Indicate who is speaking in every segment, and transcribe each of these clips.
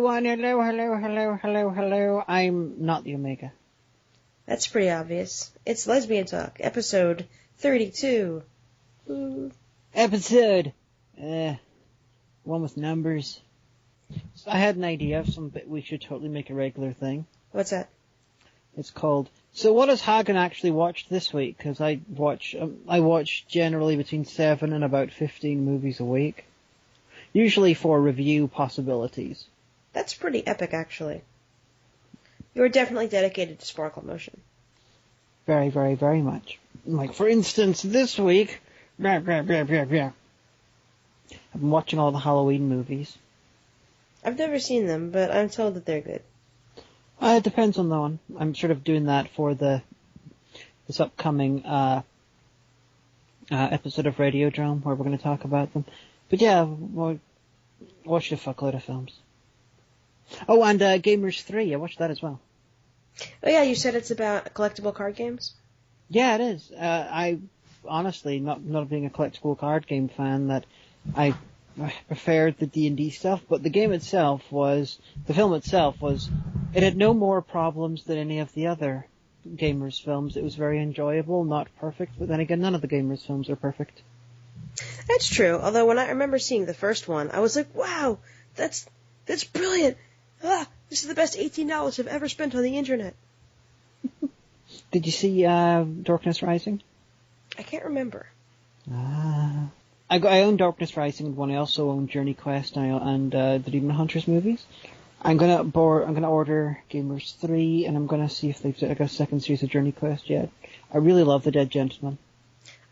Speaker 1: everyone. Hello. I'm not the Omega.
Speaker 2: That's pretty obvious. It's Lesbian Talk, episode 32. Ooh.
Speaker 1: Episode. One with numbers. So I had an idea of something we should totally make a regular thing.
Speaker 2: What's that?
Speaker 1: It's called, so what has Hagen actually watched this week? Because I watch generally between 7 and about 15 movies a week. Usually for review possibilities.
Speaker 2: That's pretty epic, actually. You're definitely dedicated to Sparkle Motion.
Speaker 1: Very, very, very much. Like, for instance, this week, I've been watching all the Halloween movies.
Speaker 2: I've never seen them, but I'm told that they're good.
Speaker 1: It depends on the one. I'm sort of doing that for this upcoming episode of Radiodrome, where we're going to talk about them. But yeah, watched a fuckload of films. Oh, and Gamers 3, I watched that as well.
Speaker 2: Oh yeah, you said it's about collectible card games?
Speaker 1: Yeah, it is. I honestly, not being a collectible card game fan, that I preferred the D&D stuff, but the film itself was, it had no more problems than any of the other Gamers films. It was very enjoyable, not perfect, but then again, none of the Gamers films are perfect.
Speaker 2: That's true, although when I remember seeing the first one, I was like, wow, that's brilliant. This is the best $18 I've ever spent on the internet.
Speaker 1: Did you see Darkness Rising?
Speaker 2: I can't remember.
Speaker 1: I own Darkness Rising and one. I also own Journey Quest and the Demon Hunters movies. I'm gonna order Gamers 3, and I'm gonna see if they've got a second series of Journey Quest yet. I really love The Dead Gentleman.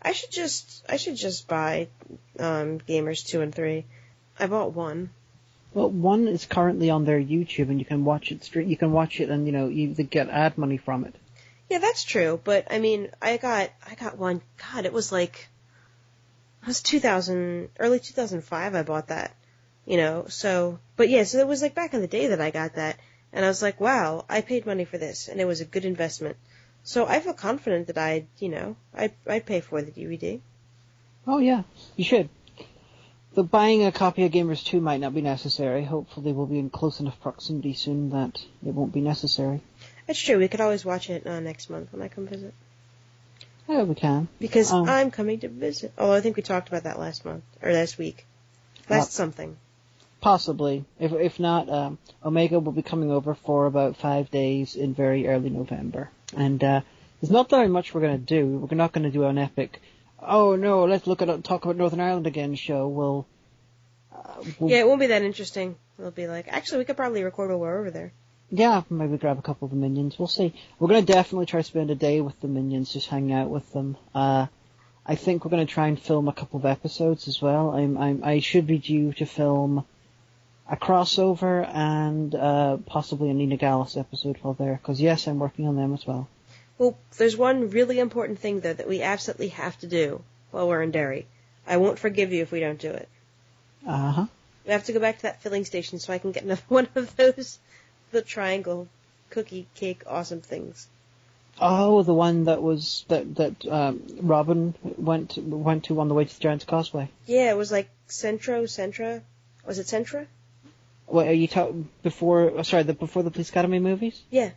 Speaker 2: I should just buy Gamers 2 and 3. I bought 1.
Speaker 1: Well, 1 is currently on their YouTube, and you can watch it straight. You can watch it, and you get ad money from it.
Speaker 2: Yeah, that's true. But I mean, I got 1. God, it was like, it was early 2005. I bought that. So it was like back in the day that I got that, and I was like, wow, I paid money for this, and it was a good investment. So I feel confident that I'd pay for the DVD.
Speaker 1: Oh yeah, you should. But buying a copy of Gamers 2 might not be necessary. Hopefully we'll be in close enough proximity soon that it won't be necessary.
Speaker 2: That's true. We could always watch it next month when I come visit.
Speaker 1: Yeah, we can.
Speaker 2: Because I'm coming to visit. Oh, I think we talked about that last week. Something.
Speaker 1: Possibly. If not, Omega will be coming over for about 5 days in very early November. And there's not very much we're going to do. We're not going to do an epic, oh no, let's talk about Northern Ireland again show. We'll
Speaker 2: yeah, it won't be that interesting. It'll be like, actually, we could probably record while we're over there.
Speaker 1: Yeah, maybe grab a couple of the minions. We'll see. We're going to definitely try to spend a day with the minions, just hang out with them. I think we're going to try and film a couple of episodes as well. I should be due to film a crossover and possibly a Nina Gallus episode while there, because yes, I'm working on them as well.
Speaker 2: Well, there's one really important thing, though, that we absolutely have to do while we're in Derry. I won't forgive you if we don't do it.
Speaker 1: Uh-huh.
Speaker 2: We have to go back to that filling station so I can get another one of those, the triangle cookie cake awesome things.
Speaker 1: Oh, the one that Robin went to on the way to the Giant's Causeway.
Speaker 2: Yeah, it was like Centra. Was it Centra?
Speaker 1: What are you talking before the Police Academy movies?
Speaker 2: Yeah.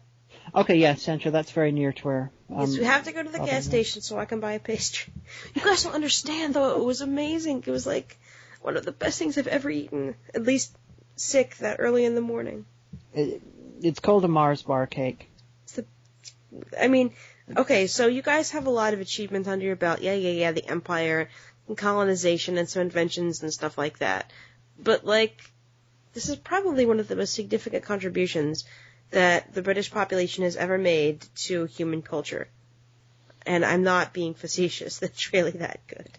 Speaker 1: Okay, yeah, Centra. That's very near to where.
Speaker 2: Yes, we have to go to the gas station so I can buy a pastry. You guys don't understand, though. It was amazing. It was like one of the best things I've ever eaten. At least sick that early in the morning.
Speaker 1: It's called a Mars bar cake.
Speaker 2: Okay, so you guys have a lot of achievements under your belt. Yeah, the Empire and colonization and some inventions and stuff like that. But, this is probably one of the most significant contributions that the British population has ever made to human culture. And I'm not being facetious. It's really that good.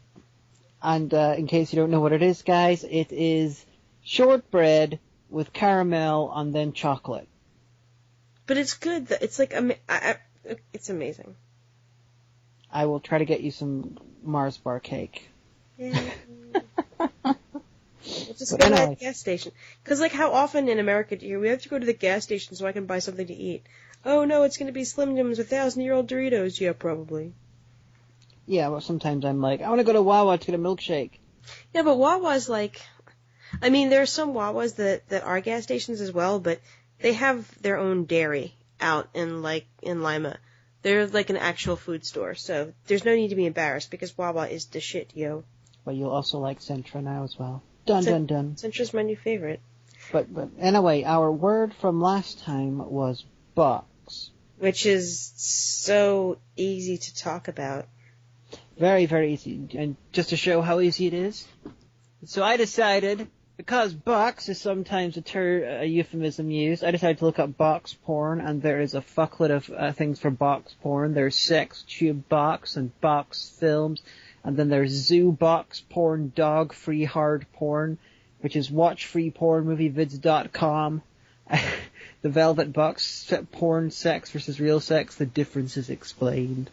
Speaker 2: And
Speaker 1: in case you don't know what it is, guys, it is shortbread with caramel and then chocolate.
Speaker 2: But it's good. It's it's amazing.
Speaker 1: I will try to get you some Mars bar cake.
Speaker 2: Yeah. We'll just go to that gas station. Because, how often in America do we have to go to the gas station so I can buy something to eat? Oh, no, it's going to be Slim Jims with 1,000-year-old Doritos. Yeah, probably.
Speaker 1: Yeah, well, sometimes I'm like, I want to go to Wawa to get a milkshake.
Speaker 2: Yeah, but Wawa's I mean, there are some Wawas that are gas stations as well, but they have their own dairy out in Lima. They're like an actual food store, so there's no need to be embarrassed because Wawa is the shit, yo.
Speaker 1: But you'll also like Centra now as well. Dun dun dun.
Speaker 2: Centra's my new favorite.
Speaker 1: But anyway, our word from last time was box.
Speaker 2: Which is so easy to talk about.
Speaker 1: Very, very easy. And just to show how easy it is. So I decided, because box is sometimes a euphemism used, I decided to look up box porn, and there is a fuckload of things for box porn. There's sex tube box and box films, and then there's zoo box porn, dog free hard porn, which is watchfreepornmovievids.com. The velvet box porn, sex versus real sex, the difference is explained.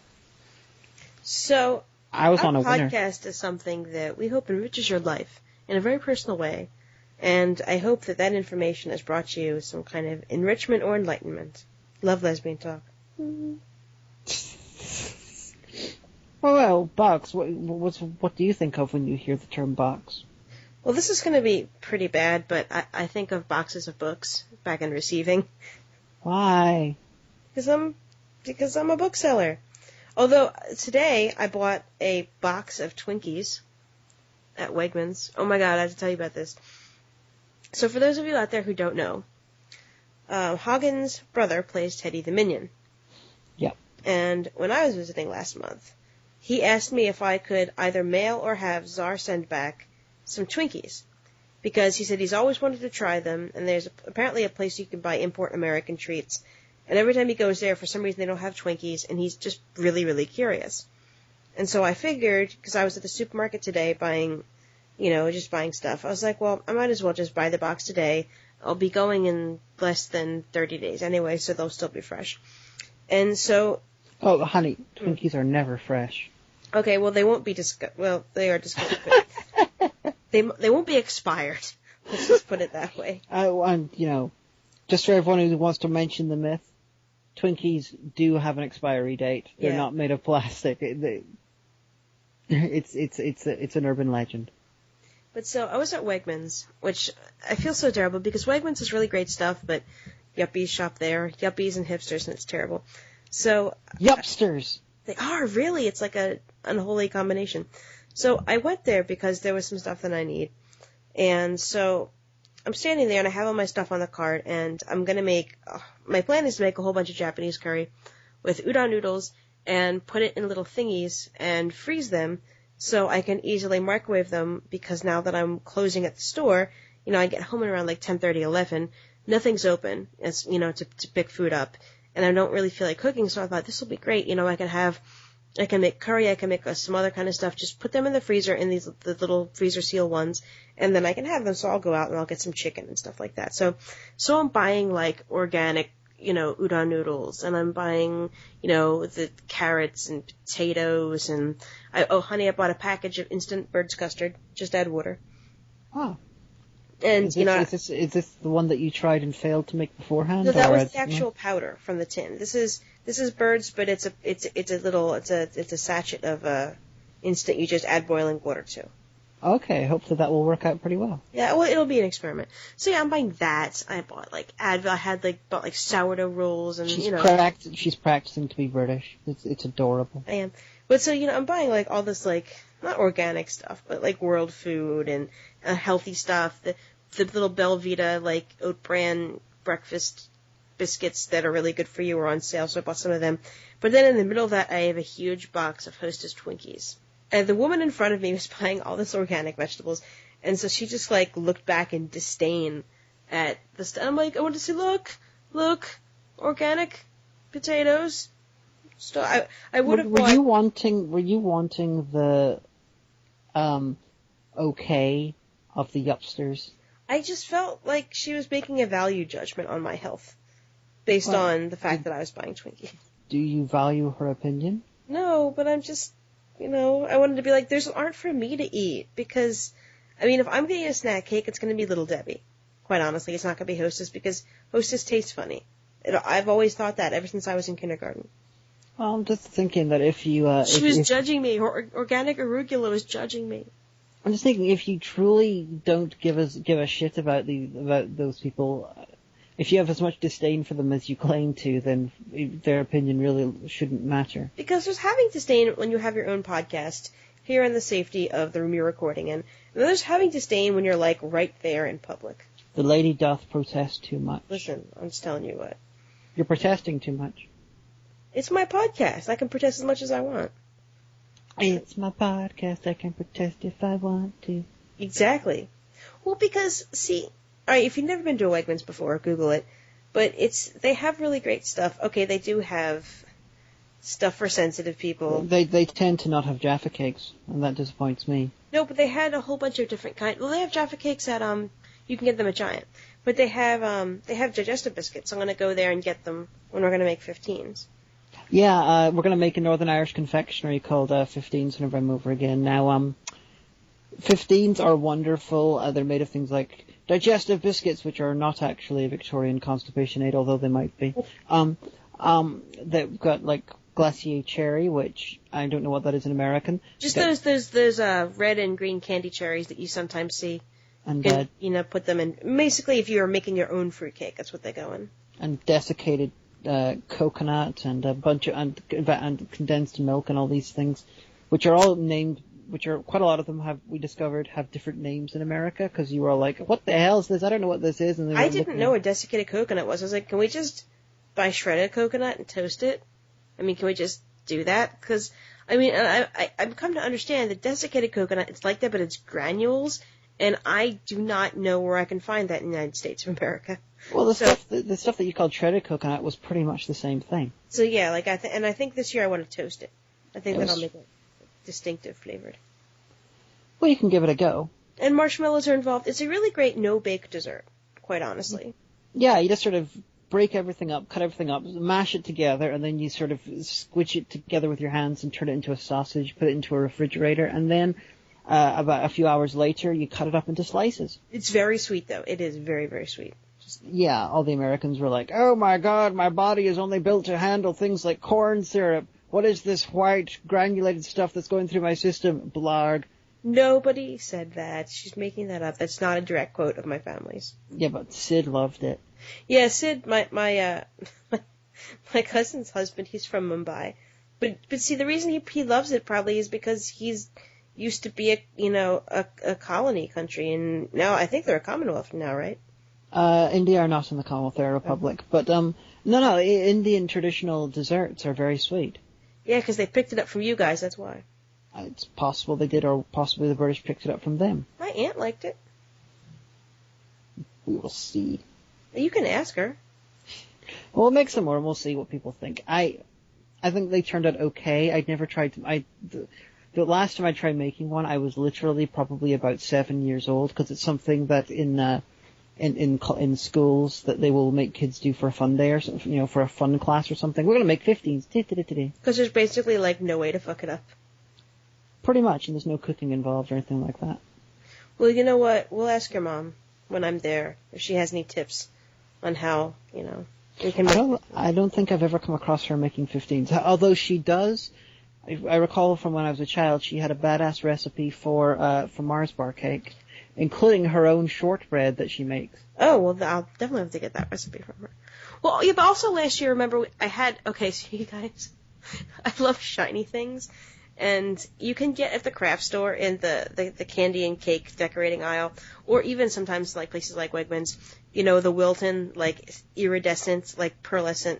Speaker 2: So,
Speaker 1: I was on a
Speaker 2: our
Speaker 1: winner.
Speaker 2: podcast is something that we hope enriches your life in a very personal way, and I hope that information has brought you some kind of enrichment or enlightenment. Love Lesbian Talk.
Speaker 1: Well, box. What do you think of when you hear the term box?
Speaker 2: Well, this is going to be pretty bad, but I think of boxes of books back in receiving.
Speaker 1: Why?
Speaker 2: Because I'm a bookseller. Although today I bought a box of Twinkies at Wegmans. Oh my god, I have to tell you about this. So for those of you out there who don't know, Hagen's brother plays Teddy the Minion.
Speaker 1: Yep.
Speaker 2: And when I was visiting last month, he asked me if I could either mail or have Czar send back some Twinkies. Because he said he's always wanted to try them, and there's apparently a place you can buy import American treats. And every time he goes there, for some reason they don't have Twinkies, and he's just really, really curious. And so I figured, because I was at the supermarket today buying stuff, I was like, well, I might as well just buy the box today. I'll be going in less than 30 days anyway, so they'll still be fresh. And so...
Speaker 1: Oh, honey, Twinkies are never fresh.
Speaker 2: Okay, well, they won't be they are disgusting, but they won't be expired. Let's just put it that way.
Speaker 1: And, just for everyone who wants to mention the myth, Twinkies do have an expiry date. They're not made of plastic. It's an urban legend.
Speaker 2: But so I was at Wegmans, which I feel so terrible because Wegmans is really great stuff, but yuppies shop there, yuppies and hipsters, and it's terrible. So
Speaker 1: Yupsters.
Speaker 2: They are really. It's like a unholy combination. So I went there because there was some stuff that I need, and so I'm standing there and I have all my stuff on the cart, and I'm gonna make. My plan is to make a whole bunch of Japanese curry with udon noodles and put it in little thingies and freeze them so I can easily microwave them. Because now that I'm closing at the store, I get home at around like 10:30, 11. Nothing's open. It's to pick food up. And I don't really feel like cooking, so I thought this will be great. I can make curry, I can make some other kind of stuff. Just put them in the freezer, in the little freezer seal ones, and then I can have them. So I'll go out and I'll get some chicken and stuff like that. So I'm buying like organic, udon noodles, and I'm buying, the carrots and potatoes, and I bought a package of instant bird's custard. Just add water.
Speaker 1: Oh.
Speaker 2: And
Speaker 1: is this the one that you tried and failed to make beforehand?
Speaker 2: No, that was the actual powder from the tin. This is birds, but it's a sachet of instant. You just add boiling water to.
Speaker 1: Okay, hopefully that will work out pretty well.
Speaker 2: Yeah, well, it'll be an experiment. So yeah, I'm buying that. I bought Advil. I had bought sourdough rolls, and
Speaker 1: she's practicing to be British. It's adorable.
Speaker 2: I am. But so I'm buying all this not organic stuff, but world food and healthy stuff. The little Belvita oat bran breakfast biscuits that are really good for you are on sale, so I bought some of them. But then in the middle of that, I have a huge box of Hostess Twinkies. And the woman in front of me was buying all this organic vegetables, and so she just looked back in disdain at the stuff. I'm like, I want to say, look, organic potatoes. So I would have.
Speaker 1: Were you wanting the okay of the Yupsters?
Speaker 2: I just felt like she was making a value judgment on my health based on the fact that I was buying Twinkies.
Speaker 1: Do you value her opinion?
Speaker 2: No, but I'm just, I wanted to be like, those aren't for me to eat, because, if I'm getting a snack cake, it's going to be Little Debbie. Quite honestly, it's not going to be Hostess, because Hostess tastes funny. I've always thought that ever since I was in kindergarten.
Speaker 1: Well, I'm just thinking that if you...
Speaker 2: She was judging me. Organic Arugula was judging me.
Speaker 1: I'm just thinking, if you truly don't give a shit about those people, if you have as much disdain for them as you claim to, then their opinion really shouldn't matter.
Speaker 2: Because there's having disdain when you have your own podcast here in the safety of the room you're recording in. And then there's having disdain when you're, like, right there in public.
Speaker 1: The lady doth protest too much.
Speaker 2: Listen, I'm just telling you what.
Speaker 1: You're protesting too much.
Speaker 2: It's my podcast. I can protest as much as I want.
Speaker 1: It's my podcast. I can protest if I want to.
Speaker 2: Exactly. Well, because, see, alright, if you've never been to a Wegmans before, Google it. But they have really great stuff. Okay, they do have stuff for sensitive people.
Speaker 1: They tend to not have Jaffa cakes, and that disappoints me.
Speaker 2: No, but they had a whole bunch of different kinds. Well, they have Jaffa cakes at, you can get them at Giant. But they have digestive biscuits. So I'm going to go there and get them when we're going to make 15s.
Speaker 1: Yeah, we're going to make a Northern Irish confectionery called 15s whenever I move over again. Now, 15s are wonderful. They're made of things like digestive biscuits, which are not actually a Victorian constipation aid, although they might be. They've got, like, glacier cherry, which I don't know what that is in American.
Speaker 2: Just those red and green candy cherries that you sometimes see.
Speaker 1: And
Speaker 2: you know, put them in. Basically, if you're making your own fruitcake, that's what they go in.
Speaker 1: And desiccated coconut and a bunch of and condensed milk and all these things, which are all named. Which are quite a lot of them we discovered have different names in America, because you were all like, "What the hell is this? I don't know what this is." And
Speaker 2: I didn't know what desiccated coconut was. I was like, "Can we just buy shredded coconut and toast it? I mean, can we just do that?" Because I mean, I've come to understand that desiccated coconut, it's like that, but it's granules. And I do not know where I can find that in the United States of America.
Speaker 1: Well, the stuff that you called shredded coconut was pretty much the same thing.
Speaker 2: So yeah, like I think this year I want to toast it. I think that'll make it distinctive flavored.
Speaker 1: Well, you can give it a go.
Speaker 2: And marshmallows are involved. It's a really great no-bake dessert, quite honestly.
Speaker 1: Yeah, you just sort of break everything up, cut everything up, mash it together, and then you sort of squish it together with your hands and turn it into a sausage, put it into a refrigerator, and then about a few hours later, you cut it up into slices.
Speaker 2: It's very sweet, though. It is very, very sweet.
Speaker 1: Yeah, all the Americans were like, "Oh my God, my body is only built to handle things like corn syrup. What is this white granulated stuff that's going through my system?" Blarg.
Speaker 2: Nobody said that. She's making that up. That's not a direct quote of my family's.
Speaker 1: Yeah, but Sid loved it.
Speaker 2: Yeah, Sid, my cousin's husband, he's from Mumbai. But see, the reason he loves it probably is because he's used to be a colony country, and now I think they're a Commonwealth now, right?
Speaker 1: India are not in the Commonwealth, they're a republic. But no, Indian traditional desserts are very sweet.
Speaker 2: Yeah, because they picked it up from you guys, that's why.
Speaker 1: It's possible they did, or possibly the British picked it up from them.
Speaker 2: My aunt liked it.
Speaker 1: We will see.
Speaker 2: You can ask her.
Speaker 1: We'll make some more, and we'll see what people think. I think they turned out okay. I'd never tried to. The last time I tried making one, I was literally probably about 7 years old, because it's something that in schools that they will make kids do for a fun day or something, for a fun class or something. We're going to make 15s.
Speaker 2: Because there's basically, like, no way to fuck it up.
Speaker 1: Pretty much, and there's no cooking involved or anything like that.
Speaker 2: Well, you know what? We'll ask your mom when I'm there if she has any tips on how, we can make...
Speaker 1: I don't think I've ever come across her making 15s. Although she does... I recall from when I was a child, she had a badass recipe for Mars bar cake, including her own shortbread that she makes.
Speaker 2: Oh, well, I'll definitely have to get that recipe from her. Well, yeah, but also last year, remember, so you guys, I love shiny things, and you can get at the craft store in the candy and cake decorating aisle, or even sometimes, like, places like Wegmans, the Wilton, like, iridescent, like, pearlescent,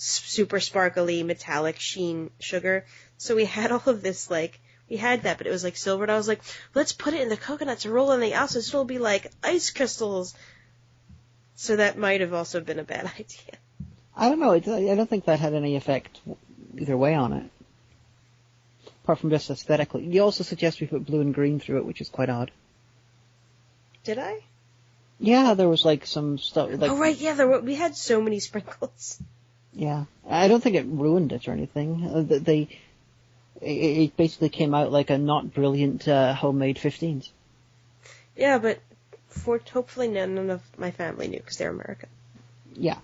Speaker 2: super sparkly, metallic sheen sugar. So we had all of this, like, we had that, but it was like silver, and I was like, let's put it in the coconuts and roll in the outside, so it'll be like ice crystals. So that might have also been a bad idea.
Speaker 1: I don't know. I don't think that had any effect either way on it. Apart from just aesthetically. You also suggest we put blue and green through it, which is quite odd.
Speaker 2: Did I?
Speaker 1: Yeah, there was like some stuff. Like,
Speaker 2: oh, right, yeah, we had so many sprinkles.
Speaker 1: Yeah. I don't think it ruined it or anything. It basically came out like a not brilliant homemade 15s.
Speaker 2: Yeah, but hopefully none of my family knew because they're American.
Speaker 1: Yeah.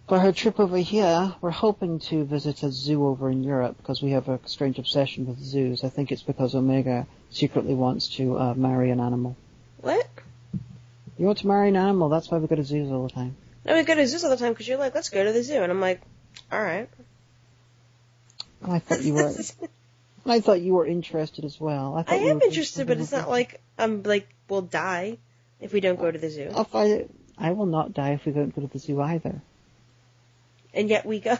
Speaker 1: For her trip over here, we're hoping to visit a zoo over in Europe because we have a strange obsession with zoos. I think it's because Omega secretly wants to marry an animal.
Speaker 2: What?
Speaker 1: You want to marry an animal? That's why we go to zoos all the time.
Speaker 2: No, we go to zoos all the time because you're like, let's go to the zoo. And I'm like, all right.
Speaker 1: I thought you were... I thought you were interested as well.
Speaker 2: I am interested, but it's not like I'm like, we'll die if we don't go to the zoo.
Speaker 1: I will not die if we don't go to the zoo either.
Speaker 2: And yet we go.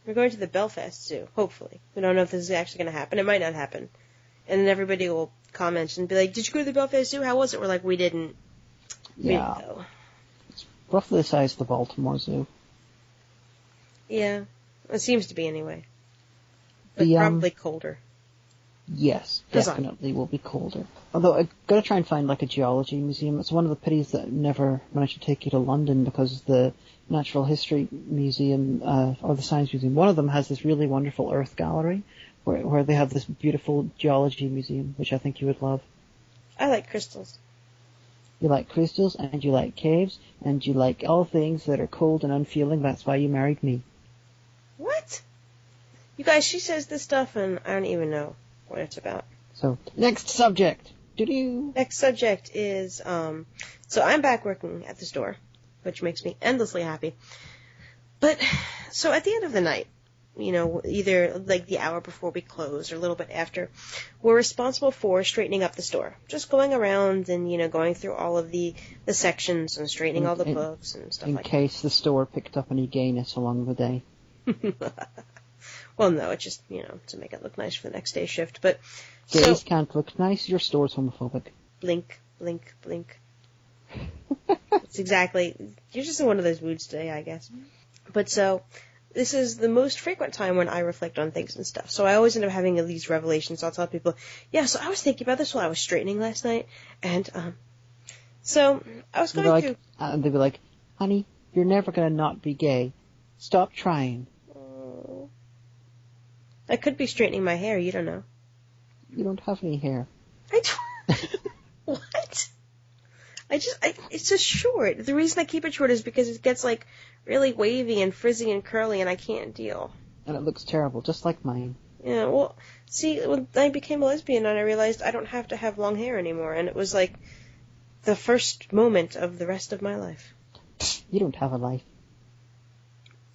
Speaker 2: We're going to the Belfast Zoo, hopefully. We don't know if this is actually going to happen. It might not happen. And then everybody will comment and be like, did you go to the Belfast Zoo? How was it? We're like, we didn't.
Speaker 1: Yeah.
Speaker 2: We didn't go.
Speaker 1: It's roughly the size of the Baltimore Zoo.
Speaker 2: Yeah. It seems to be anyway. But probably colder.
Speaker 1: Yes, definitely will be colder. Although I've got to try and find like a geology museum. It's one of the pities that I never managed to take you to London because the Natural History Museum or the Science Museum, one of them has this really wonderful Earth gallery where they have this beautiful geology museum, which I think you would love.
Speaker 2: I like crystals.
Speaker 1: You like crystals and you like caves and you like all things that are cold and unfeeling. That's why you married me.
Speaker 2: What? You guys, she says this stuff and I don't even know what it's about.
Speaker 1: So, next subject. Doo-doo.
Speaker 2: Next subject is, so I'm back working at the store, which makes me endlessly happy. But, so at the end of the night, you know, either like the hour before we close or a little bit after, we're responsible for straightening up the store. Just going around and, you know, going through all of the sections and straightening all the books and stuff like that.
Speaker 1: In case the store picked up any gayness along the day.
Speaker 2: Well, no, it's just, you know, to make it look nice for the next day's shift. But
Speaker 1: gays can't look nice. Your store's homophobic.
Speaker 2: Blink, blink, blink. It's exactly. You're just in one of those moods today, I guess. But so, this is the most frequent time when I reflect on things and stuff. So I always end up having these revelations. I'll tell people, yeah, so I was thinking about this while I was straightening last night, and so I was going through.
Speaker 1: And they'd be like, honey, you're never going to not be gay. Stop trying.
Speaker 2: I could be straightening my hair, you don't know.
Speaker 1: You don't have any hair.
Speaker 2: I don't. What? It's just short. The reason I keep it short is because it gets, like, really wavy and frizzy and curly, and I can't deal.
Speaker 1: And it looks terrible, just like mine.
Speaker 2: Yeah, well, see, when I became a lesbian and I realized I don't have to have long hair anymore, and it was, like, the first moment of the rest of my life.
Speaker 1: You don't have a life.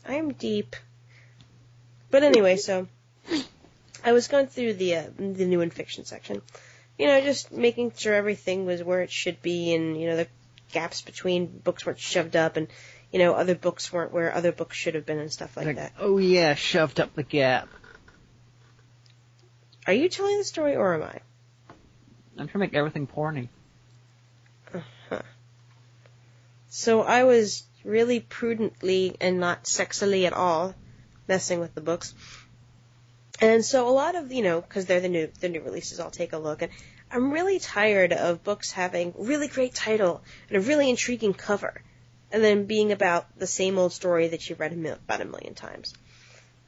Speaker 2: I'm deep. But anyway, so I was going through the new and fiction section, you know, just making sure everything was where it should be, and you know the gaps between books weren't shoved up, and you know other books weren't where other books should have been, and stuff like that.
Speaker 1: Oh yeah, shoved up the gap.
Speaker 2: Are you telling the story or am I?
Speaker 1: I'm trying to make everything porny.
Speaker 2: Uh-huh. So I was really prudently and not sexily at all messing with the books. And so a lot of, you know, because they're the new releases, I'll take a look. And I'm really tired of books having really great title and a really intriguing cover, and then being about the same old story that you read about a million times.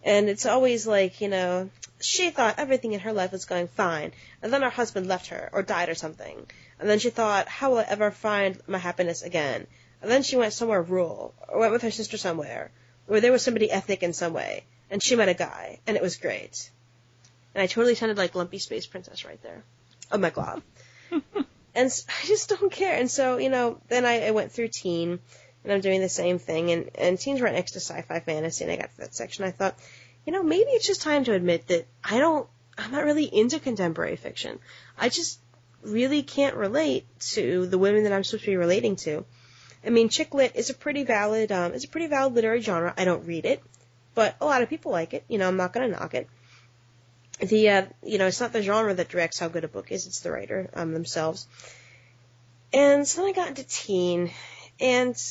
Speaker 2: And it's always like, you know, she thought everything in her life was going fine, and then her husband left her or died or something. And then she thought, how will I ever find my happiness again? And then she went somewhere rural, or went with her sister somewhere, where there was somebody ethnic in some way, and she met a guy, and it was great. And I totally sounded like Lumpy Space Princess right there. Oh my god. And I just don't care. And so, you know, then I went through teen, and I'm doing the same thing, and teen's right next to sci-fi fantasy, and I got to that section. I thought, you know, maybe it's just time to admit that I'm not really into contemporary fiction. I just really can't relate to the women that I'm supposed to be relating to. I mean, chick lit is a pretty valid literary genre. I don't read it, but a lot of people like it. You know, I'm not going to knock it. You know, it's not the genre that directs how good a book is. It's the writer themselves. And so then I got into teen, and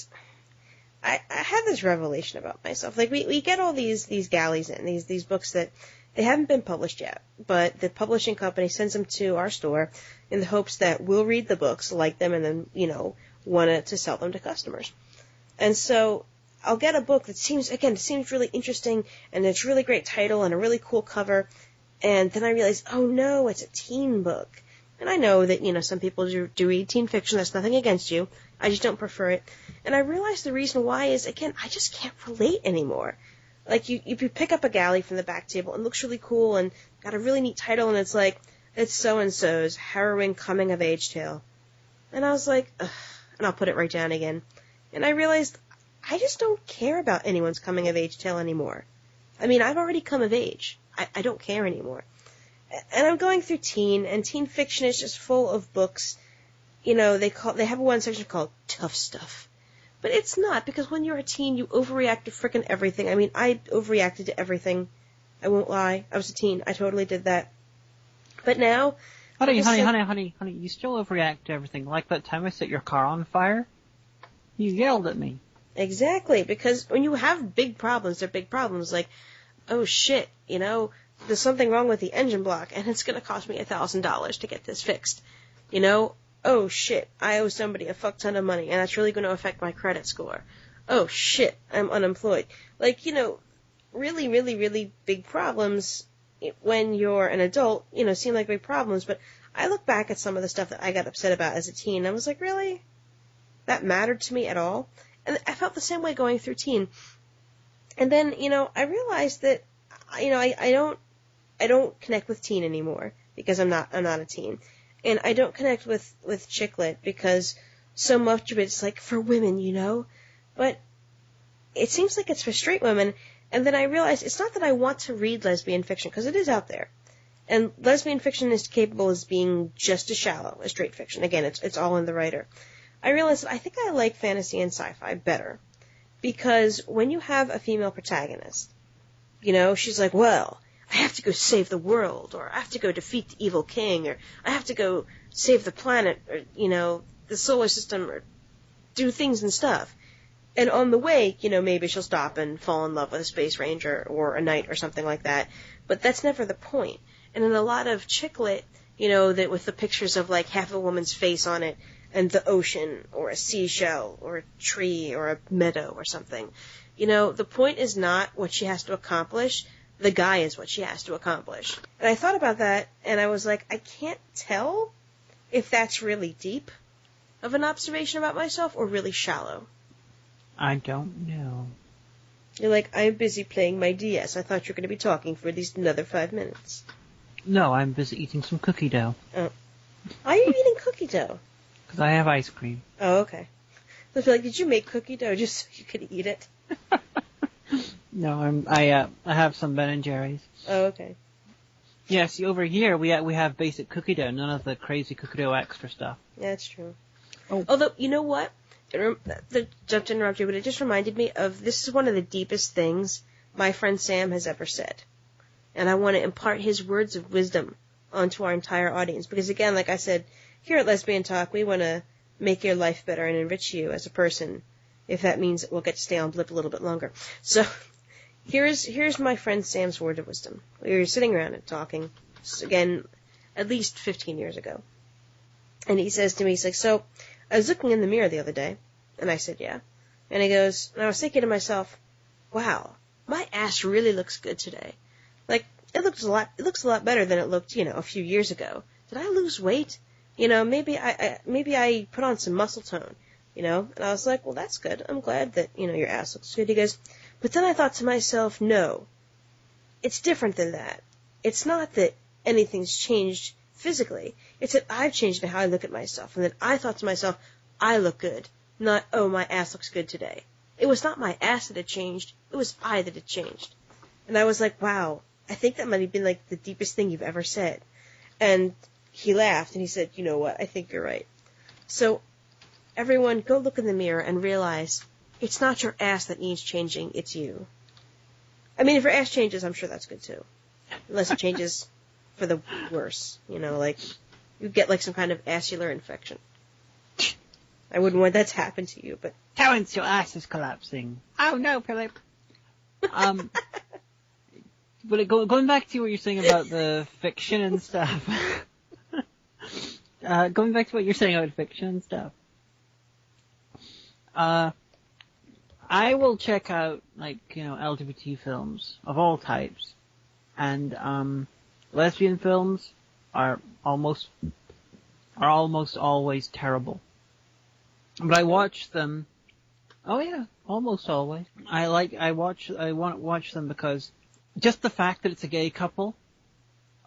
Speaker 2: I had this revelation about myself. Like, we get all these galleys in, these books that they haven't been published yet, but the publishing company sends them to our store in the hopes that we'll read the books, like them, and then, you know, want to sell them to customers. And so I'll get a book that seems really interesting, and it's a really great title and a really cool cover, and then I realize, oh no, it's a teen book. And I know that, some people do read teen fiction. That's nothing against you. I just don't prefer it. And I realized the reason why is, again, I just can't relate anymore. Like, you pick up a galley from the back table and it looks really cool and got a really neat title, and it's like, it's so-and-so's harrowing coming-of-age tale. And I was like, ugh, and I'll put it right down again. And I realized I just don't care about anyone's coming-of-age tale anymore. I mean, I've already come of age. I don't care anymore. And I'm going through teen, and teen fiction is just full of books. They have one section called Tough Stuff. But it's not, because when you're a teen, you overreact to frickin' everything. I mean, I overreacted to everything. I won't lie. I was a teen. I totally did that. But now...
Speaker 1: Honey, you still overreact to everything. Like that time I set your car on fire? You yelled at me.
Speaker 2: Exactly, because when you have big problems, they're big problems. Like, oh shit, there's something wrong with the engine block, and it's going to cost me $1,000 to get this fixed. Oh shit, I owe somebody a fuck ton of money, and that's really going to affect my credit score. Oh shit, I'm unemployed. Like, really, really, really big problems when you're an adult, seem like big problems, but I look back at some of the stuff that I got upset about as a teen, and I was like, really? That mattered to me at all? And I felt the same way going through teen. And then, I realized that, I don't connect with teen anymore because I'm not a teen. And I don't connect with chick lit because so much of it's like for women, But it seems like it's for straight women. And then I realized it's not that I want to read lesbian fiction, because it is out there. And lesbian fiction is capable of being just as shallow as straight fiction. Again, it's all in the writer. I realized that I think I like fantasy and sci-fi better. Because when you have a female protagonist, she's like, well, I have to go save the world, or I have to go defeat the evil king, or I have to go save the planet, or, the solar system, or do things and stuff. And on the way, maybe she'll stop and fall in love with a space ranger or a knight or something like that. But that's never the point. And in a lot of chick lit, that with the pictures of like half a woman's face on it, and the ocean, or a seashell, or a tree, or a meadow, or something. The point is not what she has to accomplish. The guy is what she has to accomplish. And I thought about that, and I was like, I can't tell if that's really deep of an observation about myself, or really shallow.
Speaker 1: I don't know.
Speaker 2: You're like, I'm busy playing my DS. I thought you were going to be talking for at least another 5 minutes.
Speaker 1: No, I'm busy eating some cookie dough.
Speaker 2: Oh. Why are you eating cookie dough?
Speaker 1: Because I have ice cream.
Speaker 2: Oh, okay. I feel like, did you make cookie dough just so you could eat it?
Speaker 1: No, I have some Ben & Jerry's.
Speaker 2: Oh, okay.
Speaker 1: Yeah, see, over here we have basic cookie dough, none of the crazy cookie dough extra stuff.
Speaker 2: Yeah, that's true.
Speaker 1: Oh.
Speaker 2: Although, you know what? Just to interrupt you, but it just reminded me of, this is one of the deepest things my friend Sam has ever said. And I want to impart his words of wisdom onto our entire audience. Because again, like I said, here at Lesbian Talk, we want to make your life better and enrich you as a person, if that means that we'll get to stay on Blip a little bit longer. So, here's my friend Sam's word of wisdom. We were sitting around and talking, again, at least 15 years ago. And he says to me, he's like, so, I was looking in the mirror the other day, and I said, yeah. And he goes, and I was thinking to myself, wow, my ass really looks good today. Like, it looks a lot better than it looked, a few years ago. Did I lose weight? Maybe I put on some muscle tone, And I was like, well, that's good. I'm glad that, your ass looks good. He goes, but then I thought to myself, no, it's different than that. It's not that anything's changed physically. It's that I've changed in how I look at myself, and that I thought to myself, I look good, not, oh, my ass looks good today. It was not my ass that had changed, it was I that had changed. And I was like, wow, I think that might have been like the deepest thing you've ever said. And he laughed, and he said, you know what, I think you're right. So, everyone, go look in the mirror and realize it's not your ass that needs changing, it's you. I mean, if your ass changes, I'm sure that's good too. Unless it changes for the worse, like you get like some kind of assular infection. I wouldn't want that to happen to you, but
Speaker 1: Terrence, your ass is collapsing. Oh no, Philip. But going back to what you're saying about the fiction and stuff. Going back to what you're saying about fiction and stuff. I will check out LGBT films of all types, and lesbian films are almost are almost always terrible. But I watch them. Oh yeah, almost always. I want to watch them because just the fact that it's a gay couple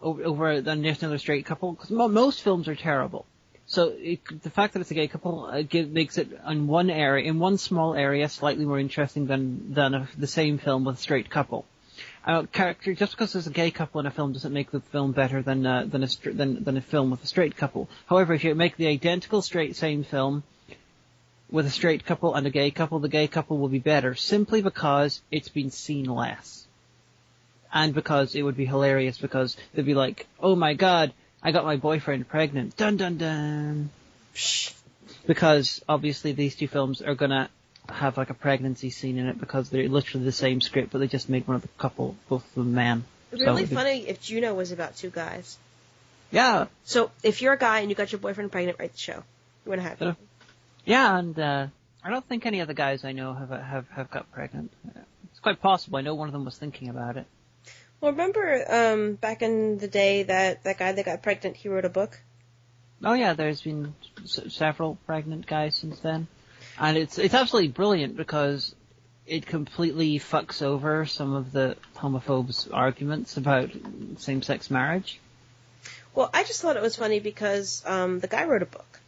Speaker 1: over than just another straight couple. Because most films are terrible. So the fact that it's a gay couple makes it in one small area, slightly more interesting than the same film with a straight couple. Just because there's a gay couple in a film doesn't make the film better than a film with a straight couple. However, if you make the identical same film with a straight couple and a gay couple, the gay couple will be better simply because it's been seen less. And because it would be hilarious because they'd be like, oh my god, I got my boyfriend pregnant. Dun dun dun. Because obviously these two films are gonna have like a pregnancy scene in it because they're literally the same script, but they just made one of the couple, both of them men.
Speaker 2: It'd be really funny if Juno was about two guys.
Speaker 1: Yeah.
Speaker 2: So if you're a guy and you got your boyfriend pregnant, write the show. You want to have it.
Speaker 1: Yeah, and I don't think any of the guys I know have got pregnant. It's quite possible. I know one of them was thinking about it.
Speaker 2: Well, remember back in the day that guy that got pregnant, he wrote a book?
Speaker 1: Oh yeah, there's been several pregnant guys since then. And it's absolutely brilliant because it completely fucks over some of the homophobes' arguments about same-sex marriage. Well,
Speaker 2: I just thought it was funny because the guy wrote a book.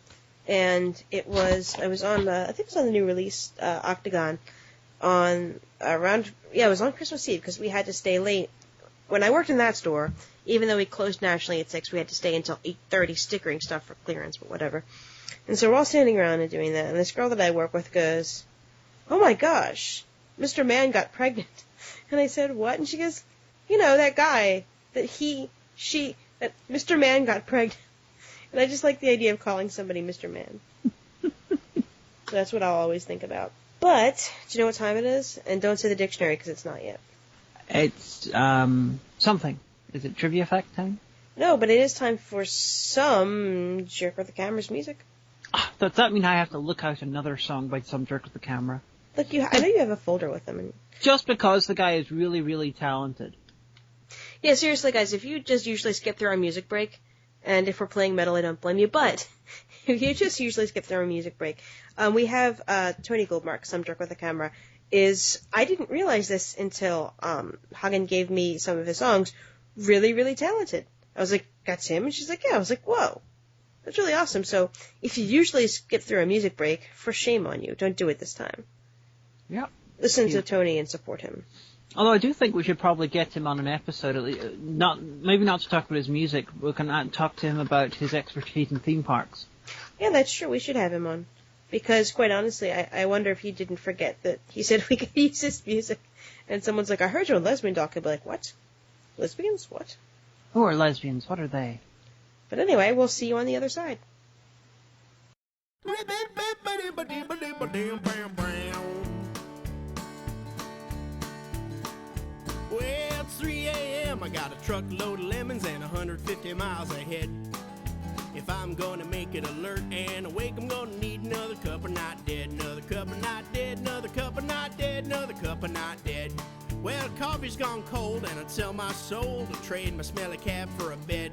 Speaker 2: And it was on I think it was on the new release, Octagon, it was on Christmas Eve, because we had to stay late. When I worked in that store, even though we closed nationally at 6, we had to stay until 8:30 stickering stuff for clearance, but whatever. And so we're all standing around and doing that, and this girl that I work with goes, oh my gosh, Mr. Man got pregnant. And I said, what? And she goes, that guy, that Mr. Man got pregnant. And I just like the idea of calling somebody Mr. Man. So that's what I'll always think about. But, do you know what time it is? And don't say the dictionary, because it's not yet.
Speaker 1: It's, something. Is it trivia fact time?
Speaker 2: No, but it is time for some jerk with the camera's music.
Speaker 1: Does that mean I have to look out another song by some jerk with the camera?
Speaker 2: Look, I know you have a folder with them.
Speaker 1: Just because the guy is really, really talented.
Speaker 2: Yeah, seriously, guys, if you just usually skip through our music break, and if we're playing metal, I don't blame you, but if you just usually skip through our music break, we have Tony Goldmark, some jerk with a camera, I didn't realize this until Hagen gave me some of his songs, really, really talented. I was like, that's him? And she's like, yeah. I was like, whoa, that's really awesome. So if you usually skip through a music break, for shame on you, don't do it this time.
Speaker 1: Yeah.
Speaker 2: Listen to Tony and support him.
Speaker 1: Although I do think we should probably get him on an episode, maybe not to talk about his music, but we can talk to him about his expertise in theme parks.
Speaker 2: Yeah, that's true. We should have him on. Because, quite honestly, I wonder if he didn't forget that he said we could use his music. And someone's like, I heard you're on Lesbian Talk. He'll be like, what? Lesbians? What?
Speaker 1: Who are lesbians? What are they?
Speaker 2: But anyway, we'll see you on the other side.
Speaker 3: Well, it's 3 a.m. I got a truckload of lemons and 150 miles ahead. If I'm gonna make it alert and awake, I'm gonna need another cup of not dead, another cup of not dead, another cup of not dead, another cup of not dead. Well, coffee's gone cold and I'd sell my soul to trade my smelly cab for a bed.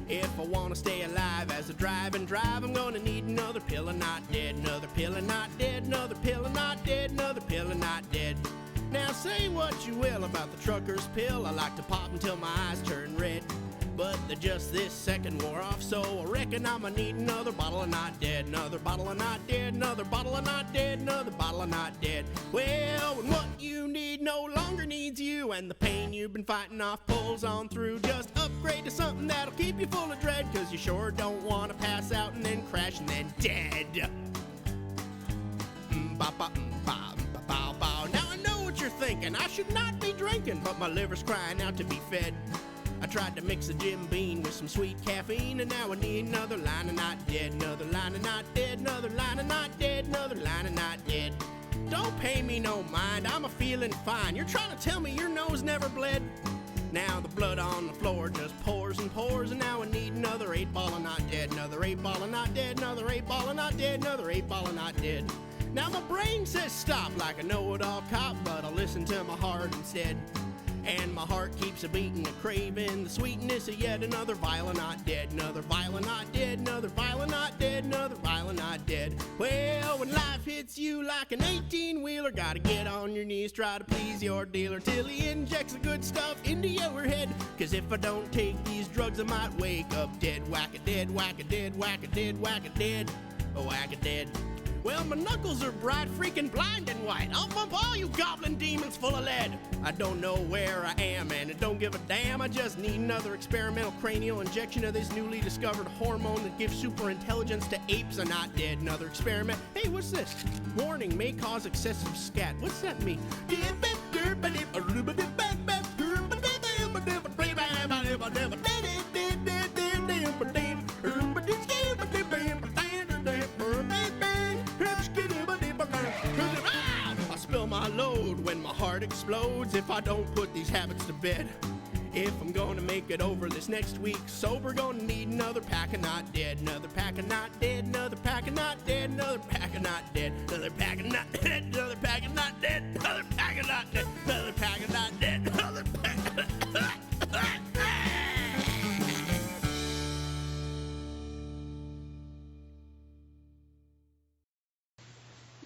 Speaker 3: If I wanna stay alive as I drive, I'm gonna need another pill of not dead, another pill of not dead, another pill of not dead, another pill of not dead. Now say what you will about the trucker's pill, I like to pop until my eyes turn red. But they just this second wore off, so I reckon I'ma need another bottle of not dead, another bottle of not dead, another bottle of not dead, another bottle of not dead. Well, when what you need no longer needs you, and the pain you've been fighting off pulls on through, just upgrade to something that'll keep you full of dread, cause you sure don't want to pass out and then crash and then dead. Now I know what you're thinking, I should not be drinking, but my liver's crying out to be fed. I tried to mix a Jim Beam with some sweet caffeine, and now I need another line of not dead, another line of not dead, another line of not dead, another line of not dead. Don't pay me no mind, I'm a feeling fine. You're trying to tell me your nose never bled? Now the blood on the floor just pours and pours, and now I need another 8 ball of not dead, another 8 ball of not dead, another 8 ball of not dead, another 8 ball of not dead. Now my brain says stop like a know-it-all cop, but I'll listen to my heart instead. And my heart keeps a beating, a craving the sweetness of yet another violin not dead, another violin not dead, another violin not dead, another violin not dead. Well, when life hits you like an 18-wheeler, gotta get on your knees, try to please your dealer till he injects the good stuff into your head. Cause if I don't take these drugs, I might wake up dead. Whack-a-dead, whack-a-dead, whack-a-dead, whack-a-dead, whack-a-dead. Well, my knuckles are bright, freaking blinding white. I'll bump all you goblin demons full of lead. I don't know where I am, and it don't give a damn. I just need another experimental cranial injection of this newly discovered hormone that gives super intelligence to apes. I'm not dead. Another experiment. Hey, what's this? Warning, may cause excessive scat. What's that mean? I spill my load when my heart explodes if I don't put these habits to bed. If I'm gonna make it over this next week sober, gonna need another pack of not dead, another pack of not dead, another pack of not dead, another pack of not dead, another pack of not dead, another pack of not dead, another pack of not dead, another pack of not dead, another pack of not dead.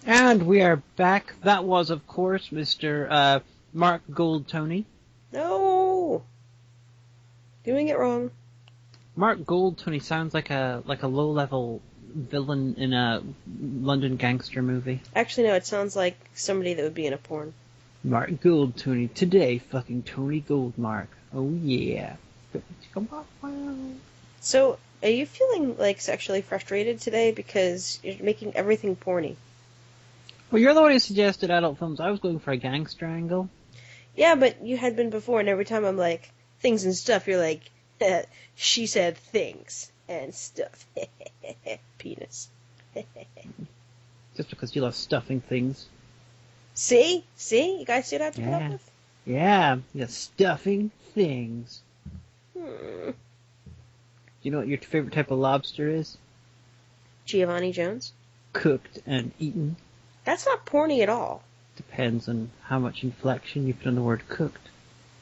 Speaker 1: And we are back. That was, of course, Mr. Mark Goldtony.
Speaker 2: No! Doing it wrong.
Speaker 1: Mark Goldtony sounds like a low-level villain in a London gangster movie.
Speaker 2: Actually, no, it sounds like somebody that would be in a porn.
Speaker 1: Mark Goldtony. Today, fucking Tony Goldmark. Oh, yeah.
Speaker 2: So, are you feeling, like, sexually frustrated today because you're making everything porny?
Speaker 1: Well, you're the one who suggested adult films. I was going for a gangster angle.
Speaker 2: Yeah, but you had been before, and every time I'm like, things and stuff, you're like, she said things and stuff. Penis.
Speaker 1: Just because you love stuffing things.
Speaker 2: See? You guys see what I have to put up with?
Speaker 1: Yeah, you're stuffing things.
Speaker 2: Do
Speaker 1: you know what your favorite type of lobster is?
Speaker 2: Giovanni Jones?
Speaker 1: Cooked and eaten.
Speaker 2: That's not porny at all.
Speaker 1: Depends on how much inflection you put on the word cooked.